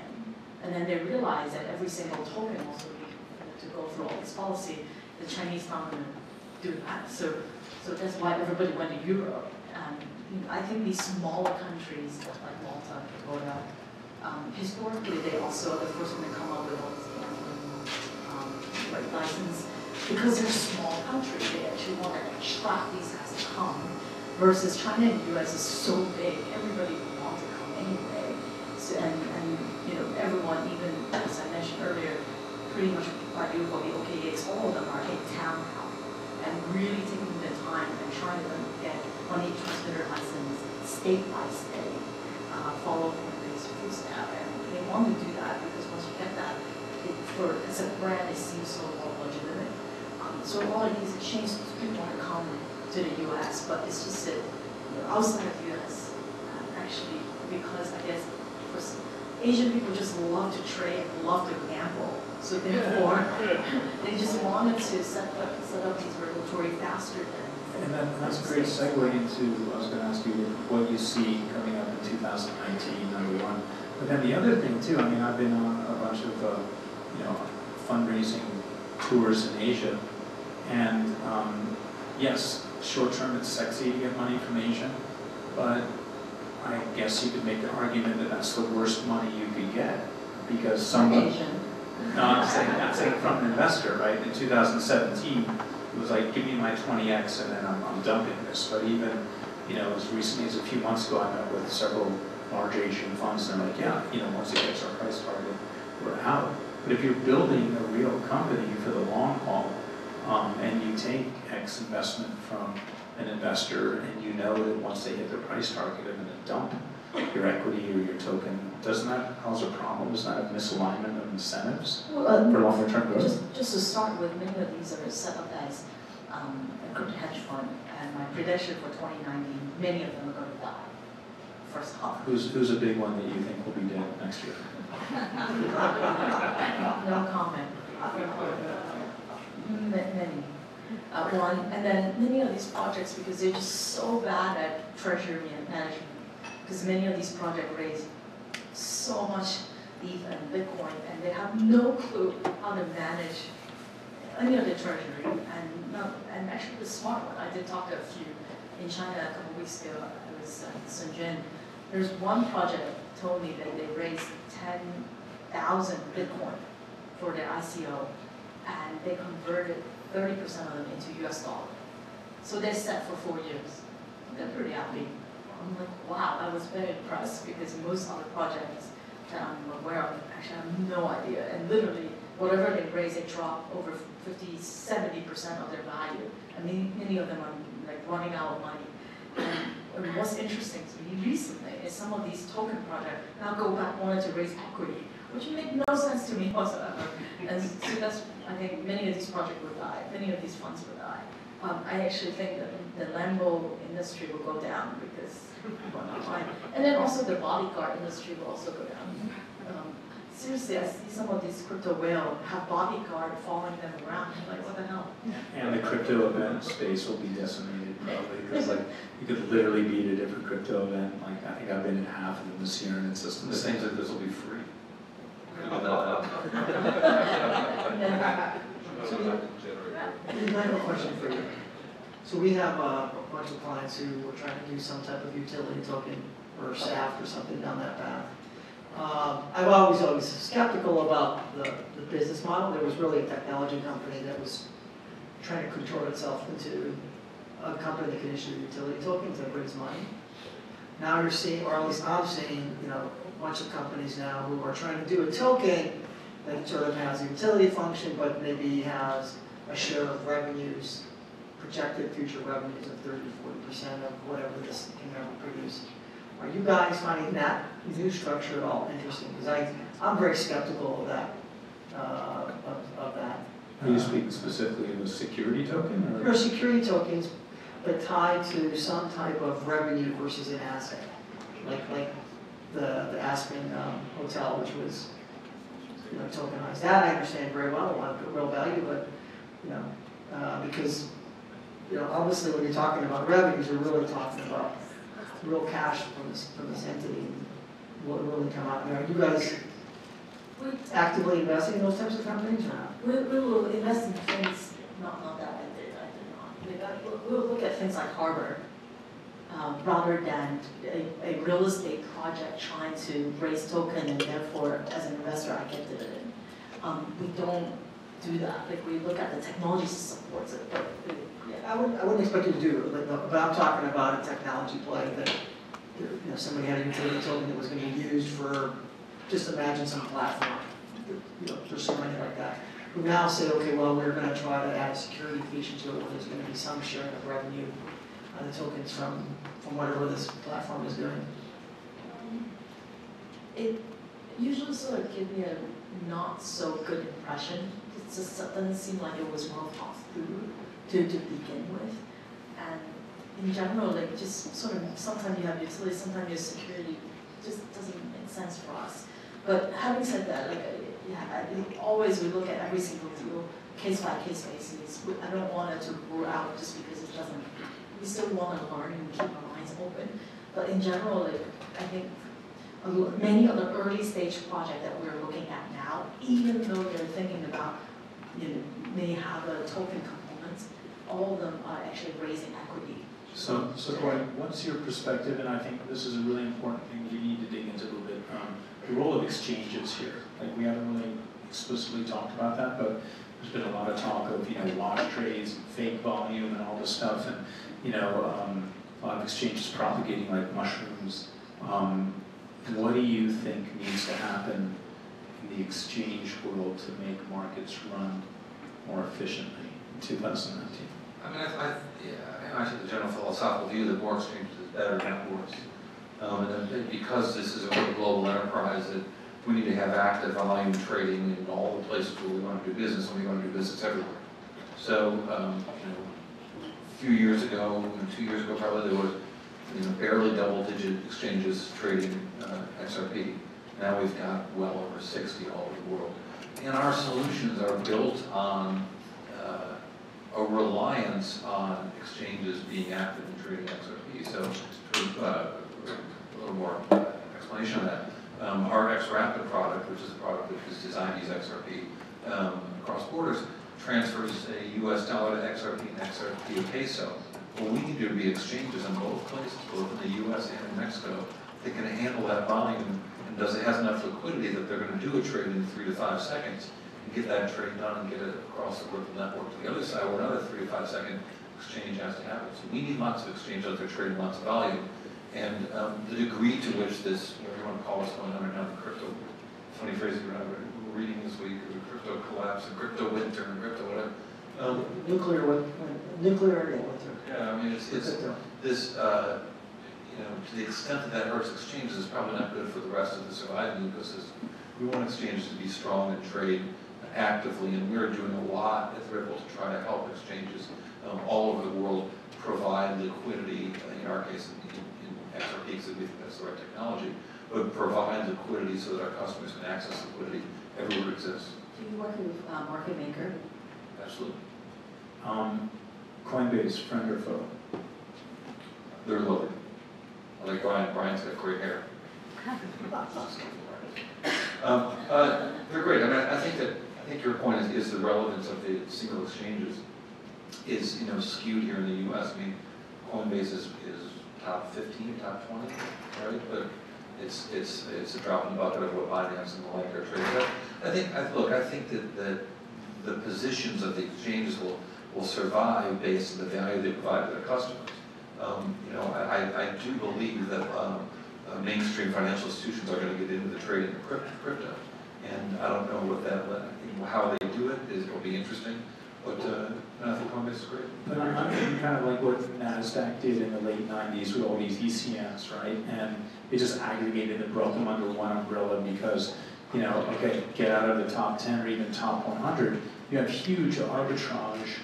And then they realized that every single token also to go through all this policy, the Chinese not going to do that. So that's why everybody went to Europe. I think these smaller countries like Malta, Dakota, historically they also are the first one to come up with all this license. Because they're a small country, they actually want to attract these guys to come. Versus China and the US is so big, everybody wants to come anyway. So, and everyone, even as I mentioned earlier, pretty much by you for the OKEX, all of them are in town now. And really taking the time and trying to get money transmitter license state by state, follow these footsteps. And they want to do that because once you get that, as a brand, it seems so more legitimate. So a lot of these exchanges, people want to come to the U.S., but it's just that outside of the U.S., actually, because I guess Asian people just love to trade, love to gamble. So therefore, they just wanted to set up these regulatory faster than. And that's a great segue into, I was going to ask you what you see coming up in 2019, number one. But then the other thing too, I mean, I've been on a bunch of fundraising tours in Asia. And yes, short term it's sexy to get money from Asia, but I guess you could make the argument that that's the worst money you could get because someone. No, I'm saying from an investor, right? In 2017, it was like, give me my 20x and then I'm dumping this. But even, as recently as a few months ago, I met with several large Asian funds and they're like, yeah, once it gets our price target, we're out. But if you're building a real company for the long haul, and you take X investment from an investor and you know that once they hit their price target, they're going to dump your equity or your token, doesn't that cause a problem? Is that a misalignment of incentives for longer term growth? Just to start with, many of these are set up as a good hedge fund, and my prediction for 2019, many of them are going to die first half. Who's a big one that you think will be dead next year? No comment. Many. One, and then many of these projects, because they're just so bad at treasury and management, because many of these projects raise so much ETH and Bitcoin, and they have no clue how to manage any of the treasury, and actually the smart one. I did talk to a few in China a couple of weeks ago. It was Shenzhen. There's one project that told me that they raised 10,000 Bitcoin for their ICO, and they converted 30% of them into US dollar. So they're set for 4 years. They're pretty happy. I'm like, wow, I was very impressed, because most other projects that I'm aware of actually have no idea. And literally, whatever they raise, they drop over 50, 70% of their value. I mean, many of them are like running out of money. And what's interesting to me recently is some of these token projects now go back wanting to raise equity, which make no sense to me whatsoever. And so that's, I think many of these projects will die, many of these funds will die. I actually think that the Lambo industry will go down because people are not buying. And then also the bodyguard industry will also go down. Seriously, I see some of these crypto whales have bodyguard following them around. I'm like, what the hell? And the crypto event space will be decimated probably, because like you could literally be at a different crypto event. Like I think I've been in half of them this year, and it's just The things like this will be free. I have a question for you. So we have a bunch of clients who are trying to do some type of utility token or SAF or something down that path. I'm always skeptical about the business model. There was really a technology company that was trying to contort itself into a company that could issue utility tokens that raise money. Now you're seeing, or at least I'm seeing, a bunch of companies now who are trying to do a token that sort of has a utility function, but maybe has a share of revenues, projected future revenues of 30 to 40% of whatever this can ever produce. Are you guys finding that new structure at all interesting? Because I'm very skeptical of that. Of that. Are you speaking specifically of a security token? Or? There are security tokens, but tied to some type of revenue versus an asset, like the Aspen Hotel, which was tokenized. That I understand very well. A lot of real value, but because obviously when you're talking about revenues, you're really talking about real cash from this entity. Will really come out there. Are you guys actively investing in those types of companies or not? We will invest in things, not that I did not. We'll look at things like Harbor, rather than a real estate project trying to raise token and therefore as an investor I get dividend. We don't do that. Like we look at the technology supports it, but I wouldn't expect you to do it, but I'm talking about a technology play that somebody had a utility token that was going to be used for, just imagine some platform, there's something like that. We now say, okay, well, we're going to try to add a security feature to it where there's going to be some sharing of revenue on the tokens from whatever this platform is doing. It usually sort of gives me a not so good impression. It just doesn't seem like it was well thought through to begin with. And in general, like just sort of, sometimes you have utility, sometimes you have security. It just doesn't make sense for us. But having said that, like, always we look at every single deal, case by case basis. I don't want it to rule out just because it doesn't. We still want to learn and keep our minds open. But in general, like, I think many of the early stage projects that we're looking at now, even though they're thinking about, may have a token component, all of them are actually raising equity. So Corey, what's your perspective, and I think this is a really important thing we need to dig into a little bit, the role of exchanges here. Like we haven't really explicitly talked about that, but there's been a lot of talk of, wash trades, and fake volume and all this stuff, and, a lot of exchanges propagating like mushrooms. What do you think needs to happen in the exchange world to make markets run more efficiently in 2019? I mean, I think the general philosophical view that more exchanges is better, not worse. And because this is a global enterprise, that we need to have active volume trading in all the places where we want to do business, and we want to do business everywhere. So, a few years ago, 2 years ago probably, there was barely double-digit exchanges trading XRP. Now we've got well over 60 all over the world. And our solutions are built on a reliance on exchanges being active in trading XRP. So a little more explanation of that. Our XRapid product, which is a product that is designed to use XRP across borders, transfers a US dollar to XRP and XRP to peso. Well, we need there to be exchanges in both places, both in the US and in Mexico, that can handle that volume and has enough liquidity that they're going to do a trade in 3 to 5 seconds and get that trade done and get it across the Ripple network to the other side where another 3 to 5 second exchange has to happen. So we need lots of exchange out there trading lots of volume. And the degree to which this, whatever you want to call what's going on right now, the crypto, funny phrase we're reading this week, the crypto collapse, the crypto winter, and crypto whatever. Nuclear winter. Yeah, I mean, it's this, you know, to the extent that that hurts exchanges, it's probably not good for the rest of the surviving ecosystem. We want exchanges to be strong and trade actively, and we're doing a lot at Ripple to try to help exchanges all over the world provide liquidity, in our case, in XRP, because we think that's the right technology, but provide liquidity so that our customers can access liquidity everywhere it exists. Do you work with market maker? Absolutely. Coinbase, friend or foe? They're lovely. I like Brian. Brian's got great hair. They're great. I mean, I think your point is the relevance of the single exchanges is, you know, skewed here in the U.S. I mean, Coinbase is top 15, top 20, right? But it's a drop in the bucket of what Binance and the like are trading at. I think that the positions of the exchanges will survive based on the value they provide to their customers. You know, I do believe that mainstream financial institutions are going to get into the trading of crypto, and I don't know what how they do it will be interesting. But I think Coinbase is great. But I'm thinking kind of like what NASDAQ did in the late 90s with all these ECNs, right? And they just aggregated and brought them under one umbrella because, you know, okay, get out of the top 10 or even top 100. You have huge arbitrage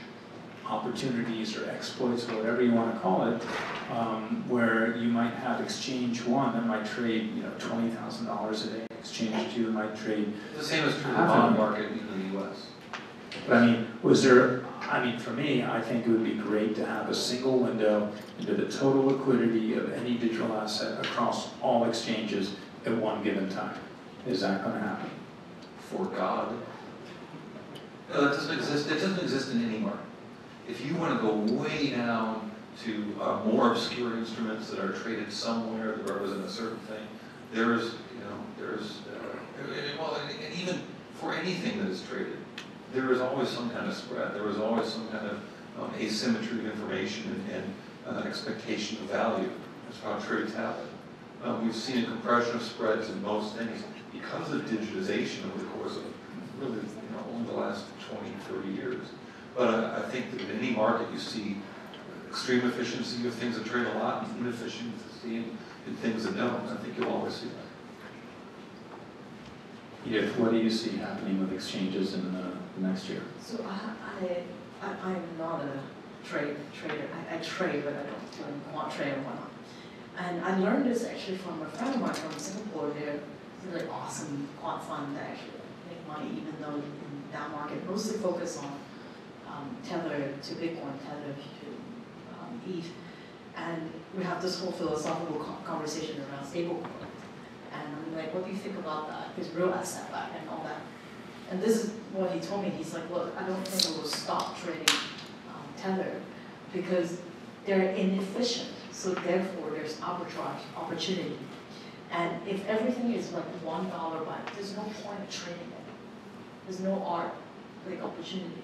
opportunities or exploits or whatever you want to call it, where you might have exchange one that might trade, you know, $20,000 a day. Exchange two might trade. The same is true of the bond market in the U.S. But I mean, for me, I think it would be great to have a single window into the total liquidity of any digital asset across all exchanges at one given time. Is that going to happen? For God. No, that doesn't exist. It doesn't exist in any market. If you want to go way down to more obscure instruments that are traded somewhere that represent a certain thing, and even for anything that is traded, there is always some kind of spread. There is always some kind of asymmetry of information and expectation of value. That's how trades happen. We've seen a compression of spreads in most things because of digitization over the course of really, you know, only the last 20, 30 years. But I think that in any market you see extreme efficiency of things that trade a lot and inefficiency in things that don't. I think you'll always see that. Edith, what do you see happening with exchanges in the next year? So I'm not a trader. I trade, but I don't quant trade and whatnot. And I learned this actually from a friend of mine from Singapore. They're really awesome quant fund that actually make money, even though in that market mostly focus on tether to Bitcoin, tether to ETH. And we have this whole philosophical conversation around stablecoin. And I'm like, what do you think about that? It's real asset back and all that. And this is what he told me. He's like, look, I don't think we'll stop trading tether because they're inefficient. So therefore, there's arbitrage opportunity. And if everything is like $1 buy, there's no point of trading it. There's no like opportunity.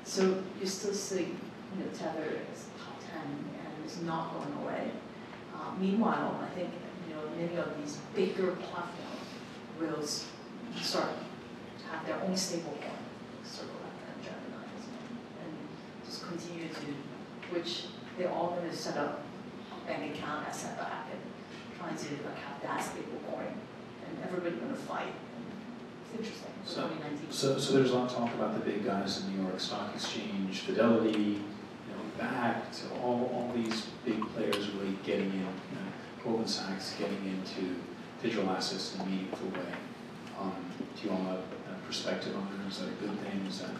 So you still see, you know, tether is top 10 and it's not going away. Meanwhile, I think, you know, many of these bigger platforms will start to have their own stablecoin, Circle and Gemini, and just continue to, which they're all going to set up a bank account asset back and trying to like have that stablecoin, and everybody's going to fight. It's interesting. So there's a lot of talk about the big guys in New York Stock Exchange, Fidelity, you know, Bakkt, all these big players really getting in. Goldman Sachs getting into digital assets in a meaningful way. Do you all have a perspective on that? Is that a good thing? Is that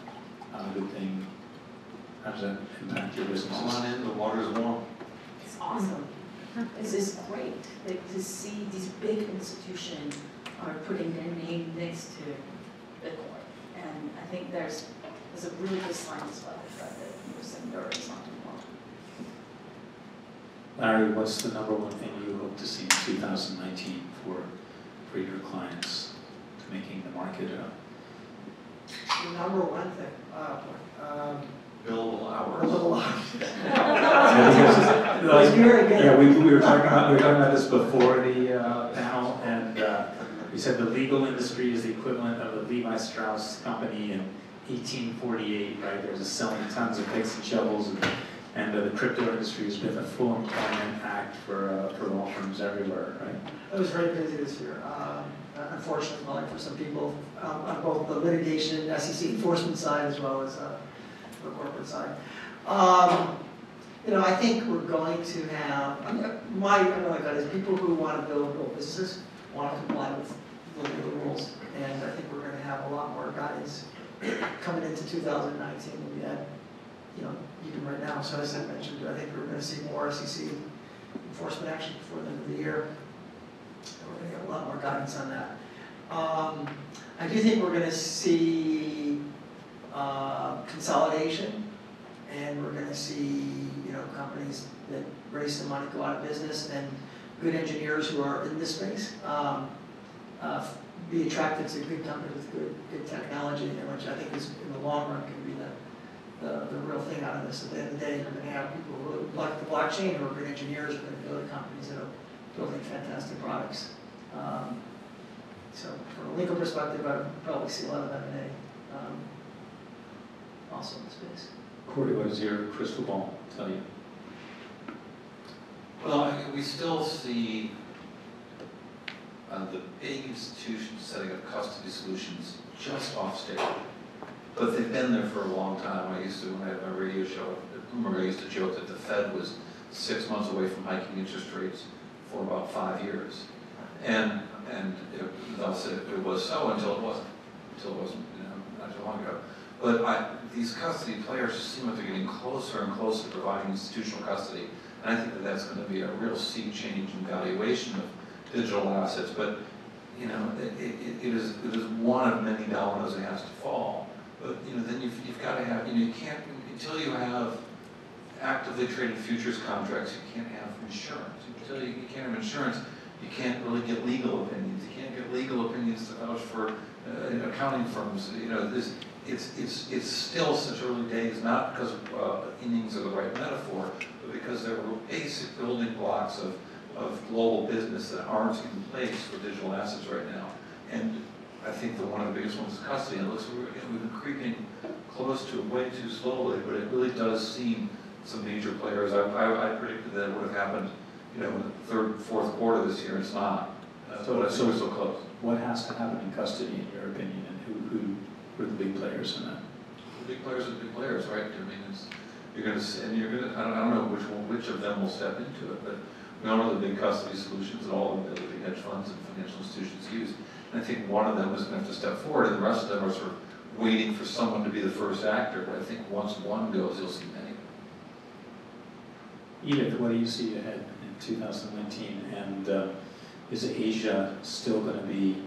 not a good thing? How does that impact your businesses? Come on in, the water's warm. It's awesome. it's great to see these big institutions are putting their name next to Bitcoin. And I think there's a really good sign as well that the sector is not doing well. Larry, what's the number one thing you hope to see in 2019 for your clients to making the market up? The number one thing, Billable hours. billable hours. Like, very good. yeah, we were talking about this before the panel, and we said the legal industry is the equivalent of the Levi Strauss company in 1848, right? There's selling tons of picks and shovels, and the crypto industry has been a full employment act for law firms everywhere, right? It was very busy this year. Unfortunately, well, for some people, on both the litigation, SEC enforcement side, as well as the corporate side. You know, I think we're going to have, my gut is people who want to build businesses want to comply with the legal rules, and I think we're going to have a lot more guidance coming into 2019 than we had, you know, even right now. So as I mentioned, I think we're going to see more SEC enforcement action before the end of the year. We're going to get a lot more guidance on that. I do think we're going to see consolidation, and we're going to see, you know, companies that raise some money go out of business, and good engineers who are in this space be attracted to good companies with good technology, and which I think is in the long run can be the real thing out of this. At the end of the day, you're going to have people who like the blockchain who are good engineers who are going to build companies that are building fantastic products. So from a legal perspective, I would probably see a lot of M&A also in the space. Corey, what does your crystal ball tell you? Well, we still see the big institutions setting up custody solutions just off stage. But they've been there for a long time. When I had my radio show at Bloomberg, I used to joke that the Fed was 6 months away from hiking interest rates for about 5 years. And thus it was so until it wasn't. Until it wasn't, you know, not too long ago. But these custody players just seem like they're getting closer and closer to providing institutional custody. And I think that that's going to be a real sea change in valuation of digital assets. But, you know, it is one of many dominoes that has to fall. But, you know, then you've got to have, you know, you can't, until you have actively traded futures contracts, you can't have insurance. Until you can't have insurance, you can't really get legal opinions. You can't get legal opinions to vouch for accounting firms. You know, it's still such early days, not because innings are the right metaphor, but because there were basic building blocks of global business that aren't in place for digital assets right now. And I think that one of the biggest ones is custody. And it looks like we've been creeping close to it way too slowly, but it really does seem some major players. I predicted that it would have happened, you know, in the third, fourth quarter this year. It's not. So it's so close. What has to happen in custody, in your opinion, and who are the big players in that? The big players are the big players, right? I mean, I don't know which of them will step into it, but we all know the big custody solutions that all of the big hedge funds and financial institutions use. And I think one of them is going to have to step forward, and the rest of them are sort of waiting for someone to be the first actor. But I think once one goes, you'll see many. Edith, what do you see ahead in 2019? And is Asia still going to be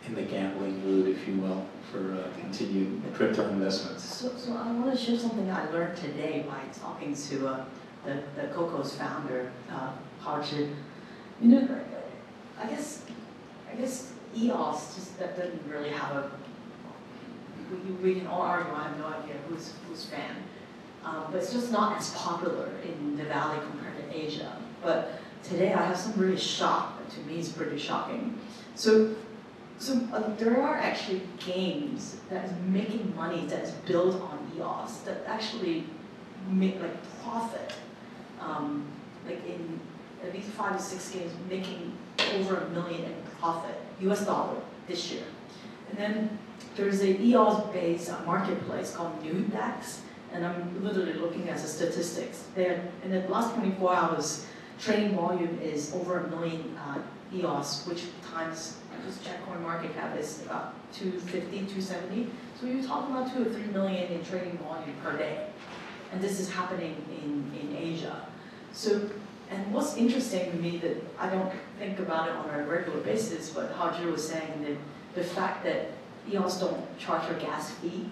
in the gambling mood, if you will, for continued crypto investments? So I want to share something I learned today by talking to the Coco's founder, Harshit. You know, I guess EOS just that didn't really have a. We can all argue. I have no idea who's fan, but it's just not as popular in the Valley compared to Asia. But today I have some really shock. To me, it's pretty shocking. So there are actually games that is making money that is built on EOS that actually make like profit. Like in at least 5 to 6 games, making over $1 million in profit, US dollar, this year. And then there's a EOS-based marketplace called Nudex, and I'm literally looking at the statistics. In the last 24 hours, trading volume is over 1 million EOS, which times, I just checked CoinMarketCap, is about 250, 270. So you're talking about 2 or 3 million in trading volume per day. And this is happening in Asia. So And what's interesting to me that I don't think about it on a regular basis, but how Drew was saying that the fact that EOS don't charge your gas fee.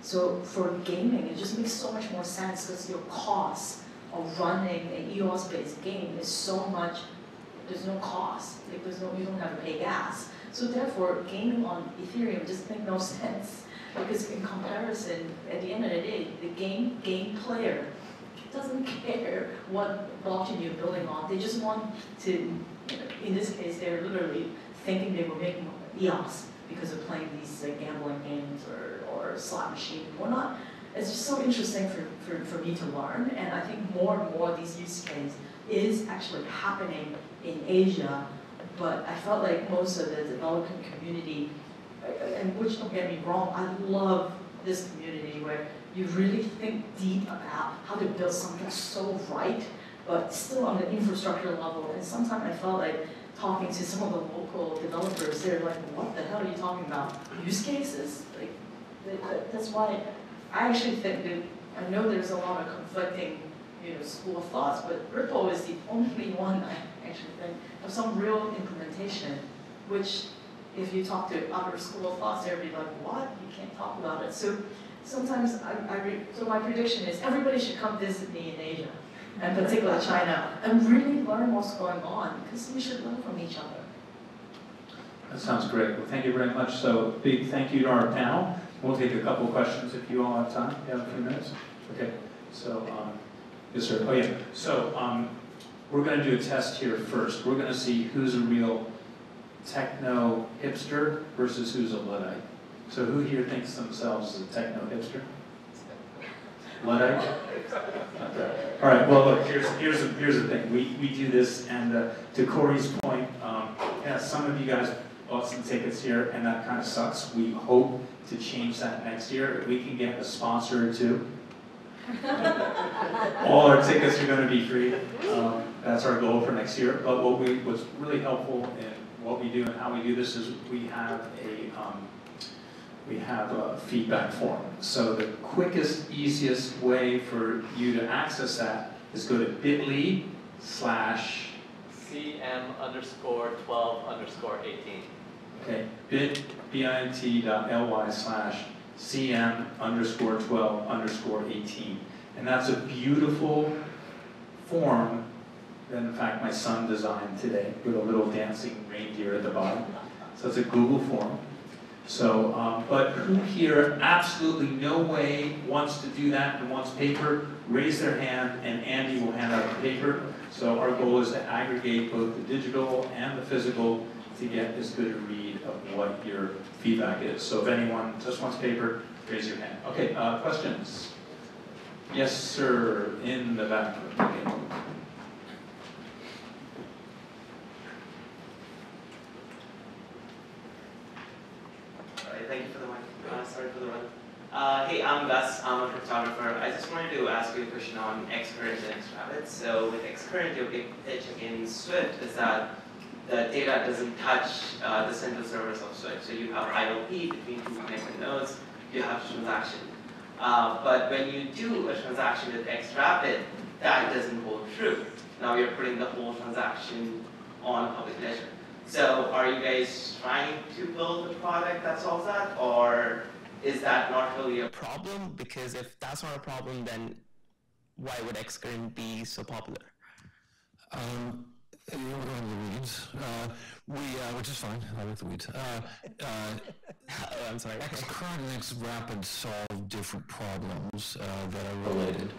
So for gaming, it just makes so much more sense because your cost of running an EOS-based game is so much, there's no cost. Like you don't have to pay gas. So therefore, gaming on Ethereum just makes no sense. Because in comparison, at the end of the day, the game player doesn't care what blockchain you're building on. They just want to, in this case, they're literally thinking they were making EOS because of playing these gambling games or slot machine and whatnot. It's just so interesting for me to learn, and I think more and more these use cases is actually happening in Asia, but I felt like most of the developing community, and which don't get me wrong, I love this community where you really think deep about how to build something so right, but still on the infrastructure level. And sometimes I felt like talking to some of the local developers, they're like, what the hell are you talking about? Use cases? Like, that's why I actually think that, I know there's a lot of conflicting school of thoughts, but Ripple is the only one I actually think of some real implementation, which if you talk to other school of thoughts, they'll be like, what? You can't talk about it. So sometimes, so my prediction is everybody should come visit me in Asia, and particularly China, and really learn what's going on, because we should learn from each other. That sounds great. Well, thank you very much. So big thank you to our panel. We'll take a couple of questions if you all have time. You have a few minutes? Okay. So, yes, sir. Oh, yeah. So we're going to do a test here first. We're going to see who's a real techno hipster versus who's a Luddite. So who here thinks themselves as a techno hipster? Luddite? Okay. All right. Well, look. Here's the thing. We do this, and to Corey's point, yeah, some of you guys bought some tickets here, and that kind of sucks. We hope to change that next year. If we can get a sponsor or two, all our tickets are going to be free. That's our goal for next year. But what's really helpful in what we do and how we do this is we have a feedback form. So the quickest, easiest way for you to access that is go to bit.ly/ CM_12_18. Okay, bit.ly/CM_12_18. And that's a beautiful form that, in fact, my son designed today with a little dancing reindeer at the bottom. So it's a Google form. So, but who here absolutely no way wants to do that and wants paper? Raise their hand, and Andy will hand out the paper. So our goal is to aggregate both the digital and the physical to get as good a read of what your feedback is. So if anyone just wants paper, raise your hand. Okay, questions? Yes, sir, in the back. Okay. Thank you for the mic. Sorry for the run. Hey, I'm Gus. I'm a cryptographer. I just wanted to ask you a question on Xcurrent and Xrabbit. So with Xcurrent, your big pitch against Swift is that the data doesn't touch the central servers of Swift. So you have IOP between two connected nodes. You have a transaction. But when you do a transaction with Xrabbit, that doesn't hold true. Now you're putting the whole transaction on public ledger. So are you guys trying to build a product that solves that, or is that not really a problem? Because if that's not a problem, then why would Xcurrent be so popular? You don't go into the weeds. Which is fine. I like the weeds. I'm sorry. Xcurrent and Xrapid solve different problems that are related.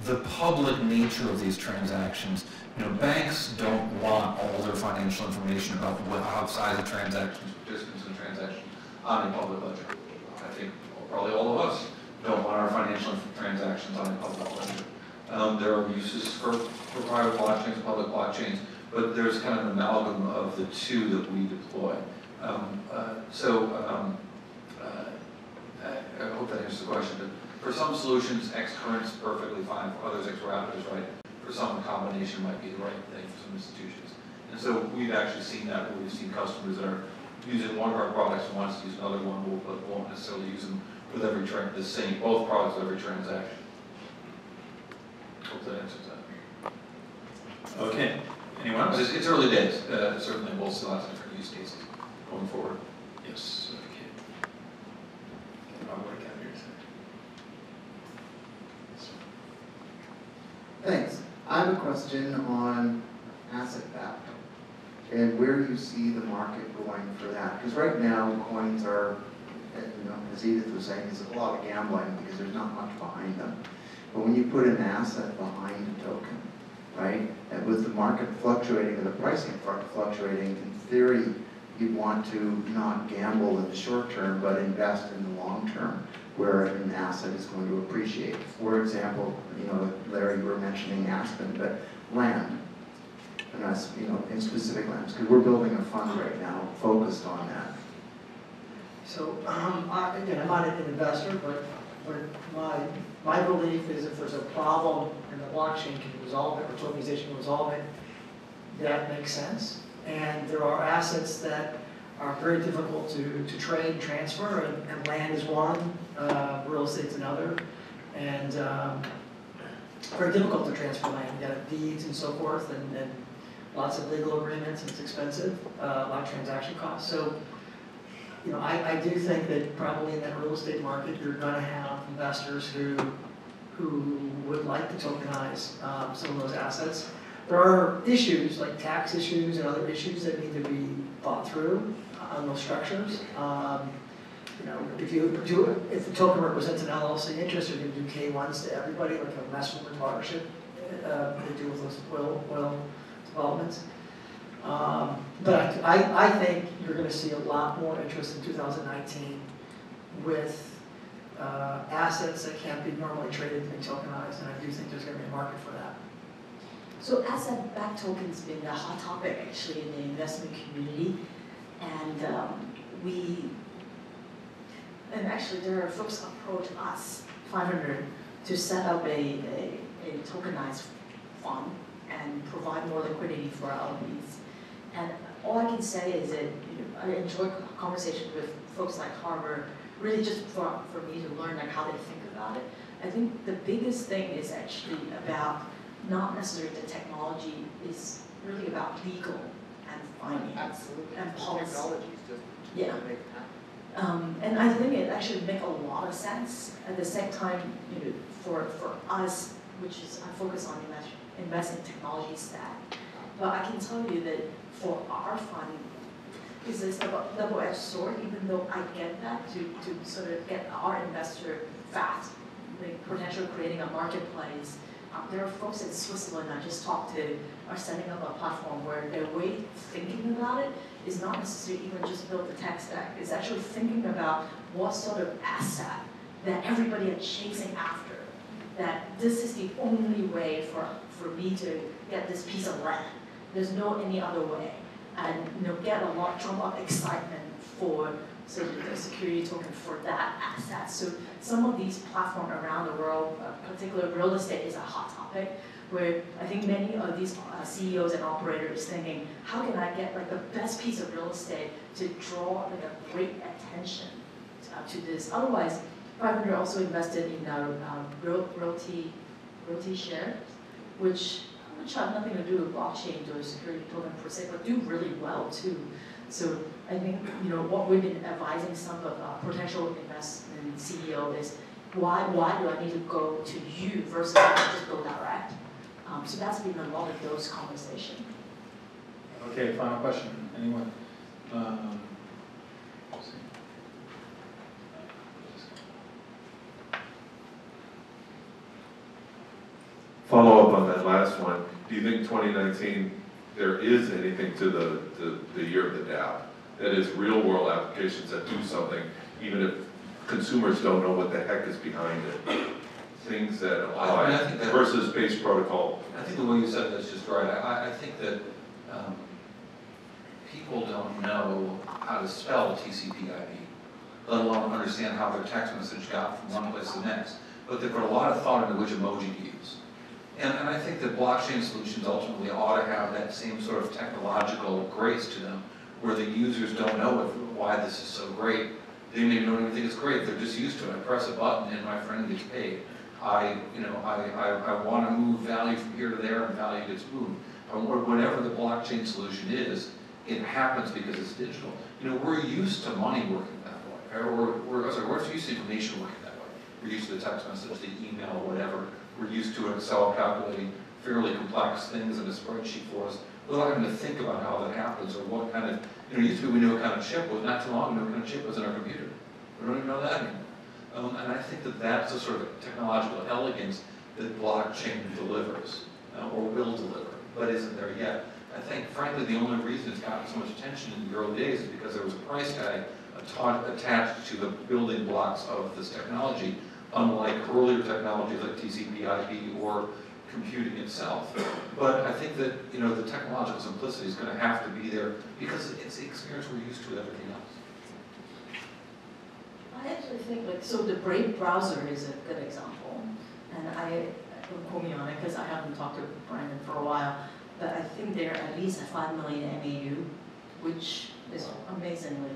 The public nature of these transactions, banks don't want all their financial information about outside the transactions, participants in the transaction on a public ledger. I think probably all of us don't want our financial transactions on a public ledger. There are uses for private blockchains, public blockchains, but there's kind of an amalgam of the two that we deploy. I hope that answers the question. But for some solutions, Xcurrent is perfectly fine. For others, Xrapid is right. For some, a combination might be the right thing for some institutions. And so we've actually seen that, where we've seen customers that are using one of our products and wants to use another one, but won't necessarily use them with both products with every transaction. Hope that answers that. Okay, anyone else? It's early days, certainly we'll still have different use cases going forward. Yes, okay. I'll work out here. Thanks. I have a question on asset backed and where you see the market going for that. Because right now, coins are, as Edith was saying, it's a lot of gambling because there's not much behind them. But when you put an asset behind a token, right, and with the market fluctuating or the pricing fluctuating, in theory, you'd want to not gamble in the short term, but invest in the long term, where an asset is going to appreciate. For example, Larry, you were mentioning Aspen, but land, and us, in specific lands, because we're building a fund right now focused on that. So, again, I'm not an investor, but my belief is if there's a problem and the blockchain can resolve it, or tokenization can resolve it, that makes sense. And there are assets that are very difficult to trade and transfer, and land is one, real estate's another, and very difficult to transfer land. You got deeds and so forth, and lots of legal agreements, and it's expensive, a lot of transaction costs. So, I do think that probably in that real estate market, you're going to have investors who would like to tokenize some of those assets. There are issues like tax issues and other issues that need to be thought through on those structures. If the token represents an LLC interest, you're going to do K1s to everybody, like a master limited partnership. They do with those oil developments. But I think you're going to see a lot more interest in 2019 with assets that can't be normally traded and tokenized, and I do think there's going to be a market for that. So asset-backed tokens have been a hot topic actually in the investment community, and actually there are folks approach us, 500, to set up a tokenized fund and provide more liquidity for our LPs. And all I can say is that I enjoy conversations with folks like Harvard, really just for me to learn how they think about it. I think the biggest thing is actually about not necessarily the technology, is really about legal and finance. Absolutely. And policy. Technology is just to make it happen. And I think it actually makes a lot of sense. At the same time, for us, which is I focus on investing technology stack. But I can tell you that for our fund, it's a double-edged sword, even though I get that to sort of get our investor fast, the potential of creating a marketplace. There are folks in Switzerland I just talked to are setting up a platform where their way of thinking about it is not necessarily even just build the tech stack. It's actually thinking about what sort of asset that everybody is chasing after. That this is the only way for me to get this piece of land. There's no any other way. And get a lot, drum up excitement for the security token for that asset. So some of these platforms around the world, particularly real estate is a hot topic, where I think many of these CEOs and operators thinking, how can I get the best piece of real estate to draw a great attention to this? Otherwise, 500 also invested in realty shares, which have nothing to do with blockchain or security token per se, but do really well too. So I think what we've been advising some of potential investment CEO is why do I need to go to you versus just go direct? So that's been a lot of those conversations. Okay, final question. Anyone? Follow up on that last one. Do you think 2019 there is anything to the year of the DApp? That is real world applications that do something, even if consumers don't know what the heck is behind it. Things that apply versus base protocol. I think the way you said that's just right. I think that people don't know how to spell TCP/IP, let alone understand how their text message got from one place to the next. But they put a lot of thought into which emoji to use. And I think that blockchain solutions ultimately ought to have that same sort of technological grace to them, where the users don't know why this is so great. They maybe don't even think it's great. They're just used to it. I press a button and my friend gets paid. I want to move value from here to there and value gets moved. or whatever the blockchain solution is, it happens because it's digital. You know, we're used to money working that way, or we're used to information working that way. We're used to the text message, the email, whatever. We're used to Excel calculating fairly complex things in a spreadsheet for us, without having to think about how that happens or what kind of, you know, it used to be we knew what kind of chip was, not too long ago, what kind of chip was in our computer. We don't even know that anymore. And I think that that's a sort of technological elegance that blockchain delivers, or will deliver, but isn't there yet. I think, frankly, the only reason it's gotten so much attention in the early days is because there was a price tag attached to the building blocks of this technology, unlike earlier technologies like TCP/IP or computing itself. But I think that, you know, the technological simplicity is going to have to be there because it's the experience we're used to with everything else. I actually think, like, so the Brave browser is a good example, and don't quote me on it because I haven't talked to Brandon for a while, but I think they're at least at 5 million MAU, which is amazingly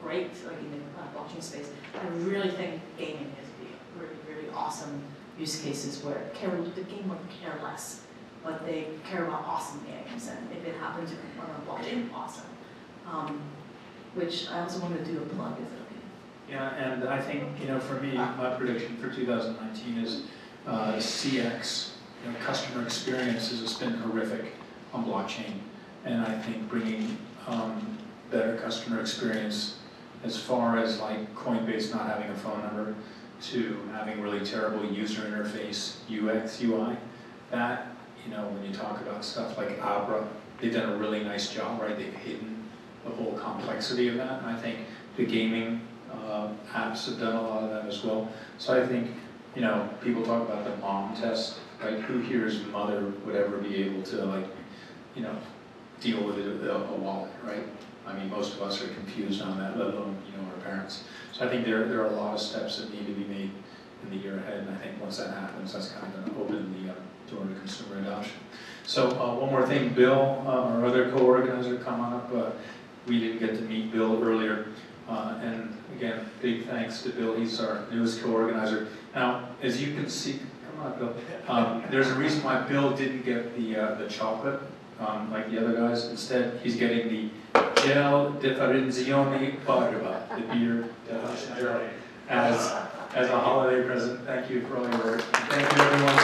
great, like in the blockchain space. I really think gaming is really, really awesome use cases where the game would care less, but they care about awesome games, and if it happens to run on blockchain, awesome. Which I also want to do a plug, is it okay? Yeah, and I think, you know, for me, my prediction for 2019 is CX, you know, customer experience has been horrific on blockchain, and I think bringing better customer experience as far as like Coinbase not having a phone number to having really terrible user interface, UX, UI, that, you know, when you talk about stuff like Abra, they've done a really nice job, right? They've hidden the whole complexity of that, and I think the gaming apps have done a lot of that as well. So I think, you know, people talk about the mom test, right? Who here's mother would ever be able to, like, you know, deal with a wallet, right? I mean, most of us are confused on that, let alone, you know, our parents. So I think there are a lot of steps that need to be made in the year ahead, and I think once that happens, that's kind of going to open the door to consumer adoption. So one more thing, Bill, our other co-organizer, come on up. We didn't get to meet Bill earlier, and again, big thanks to Bill. He's our newest co-organizer. Now, as you can see, come on, Bill. There's a reason why Bill didn't get the chocolate like the other guys. Instead, he's getting the Gel Differenzione Barba, the beer as a holiday present. Thank you for all your work. And thank you, everyone.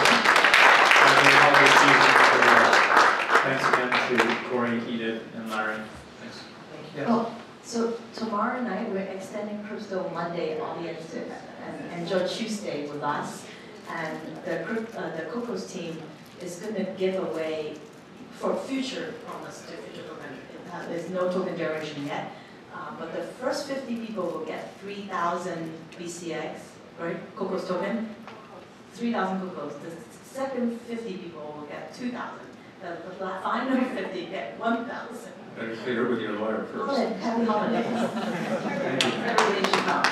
Thanks again to Corey, Edith, and Larry. Thanks. Yeah. Oh, so tomorrow night we're extending Crypto Monday audience to enjoy Tuesday with us, and the Cocos team is going to give away for future promise to future program. There's no token generation yet, but the first 50 people will get 3,000 BCX, right? Cocos token, 3,000 Cocos. The second 50 people will get 2,000. The final 50 get 1,000. Better clear with your lawyer first. Happy holidays. Everybody should come.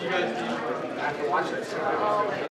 You guys have to watch it.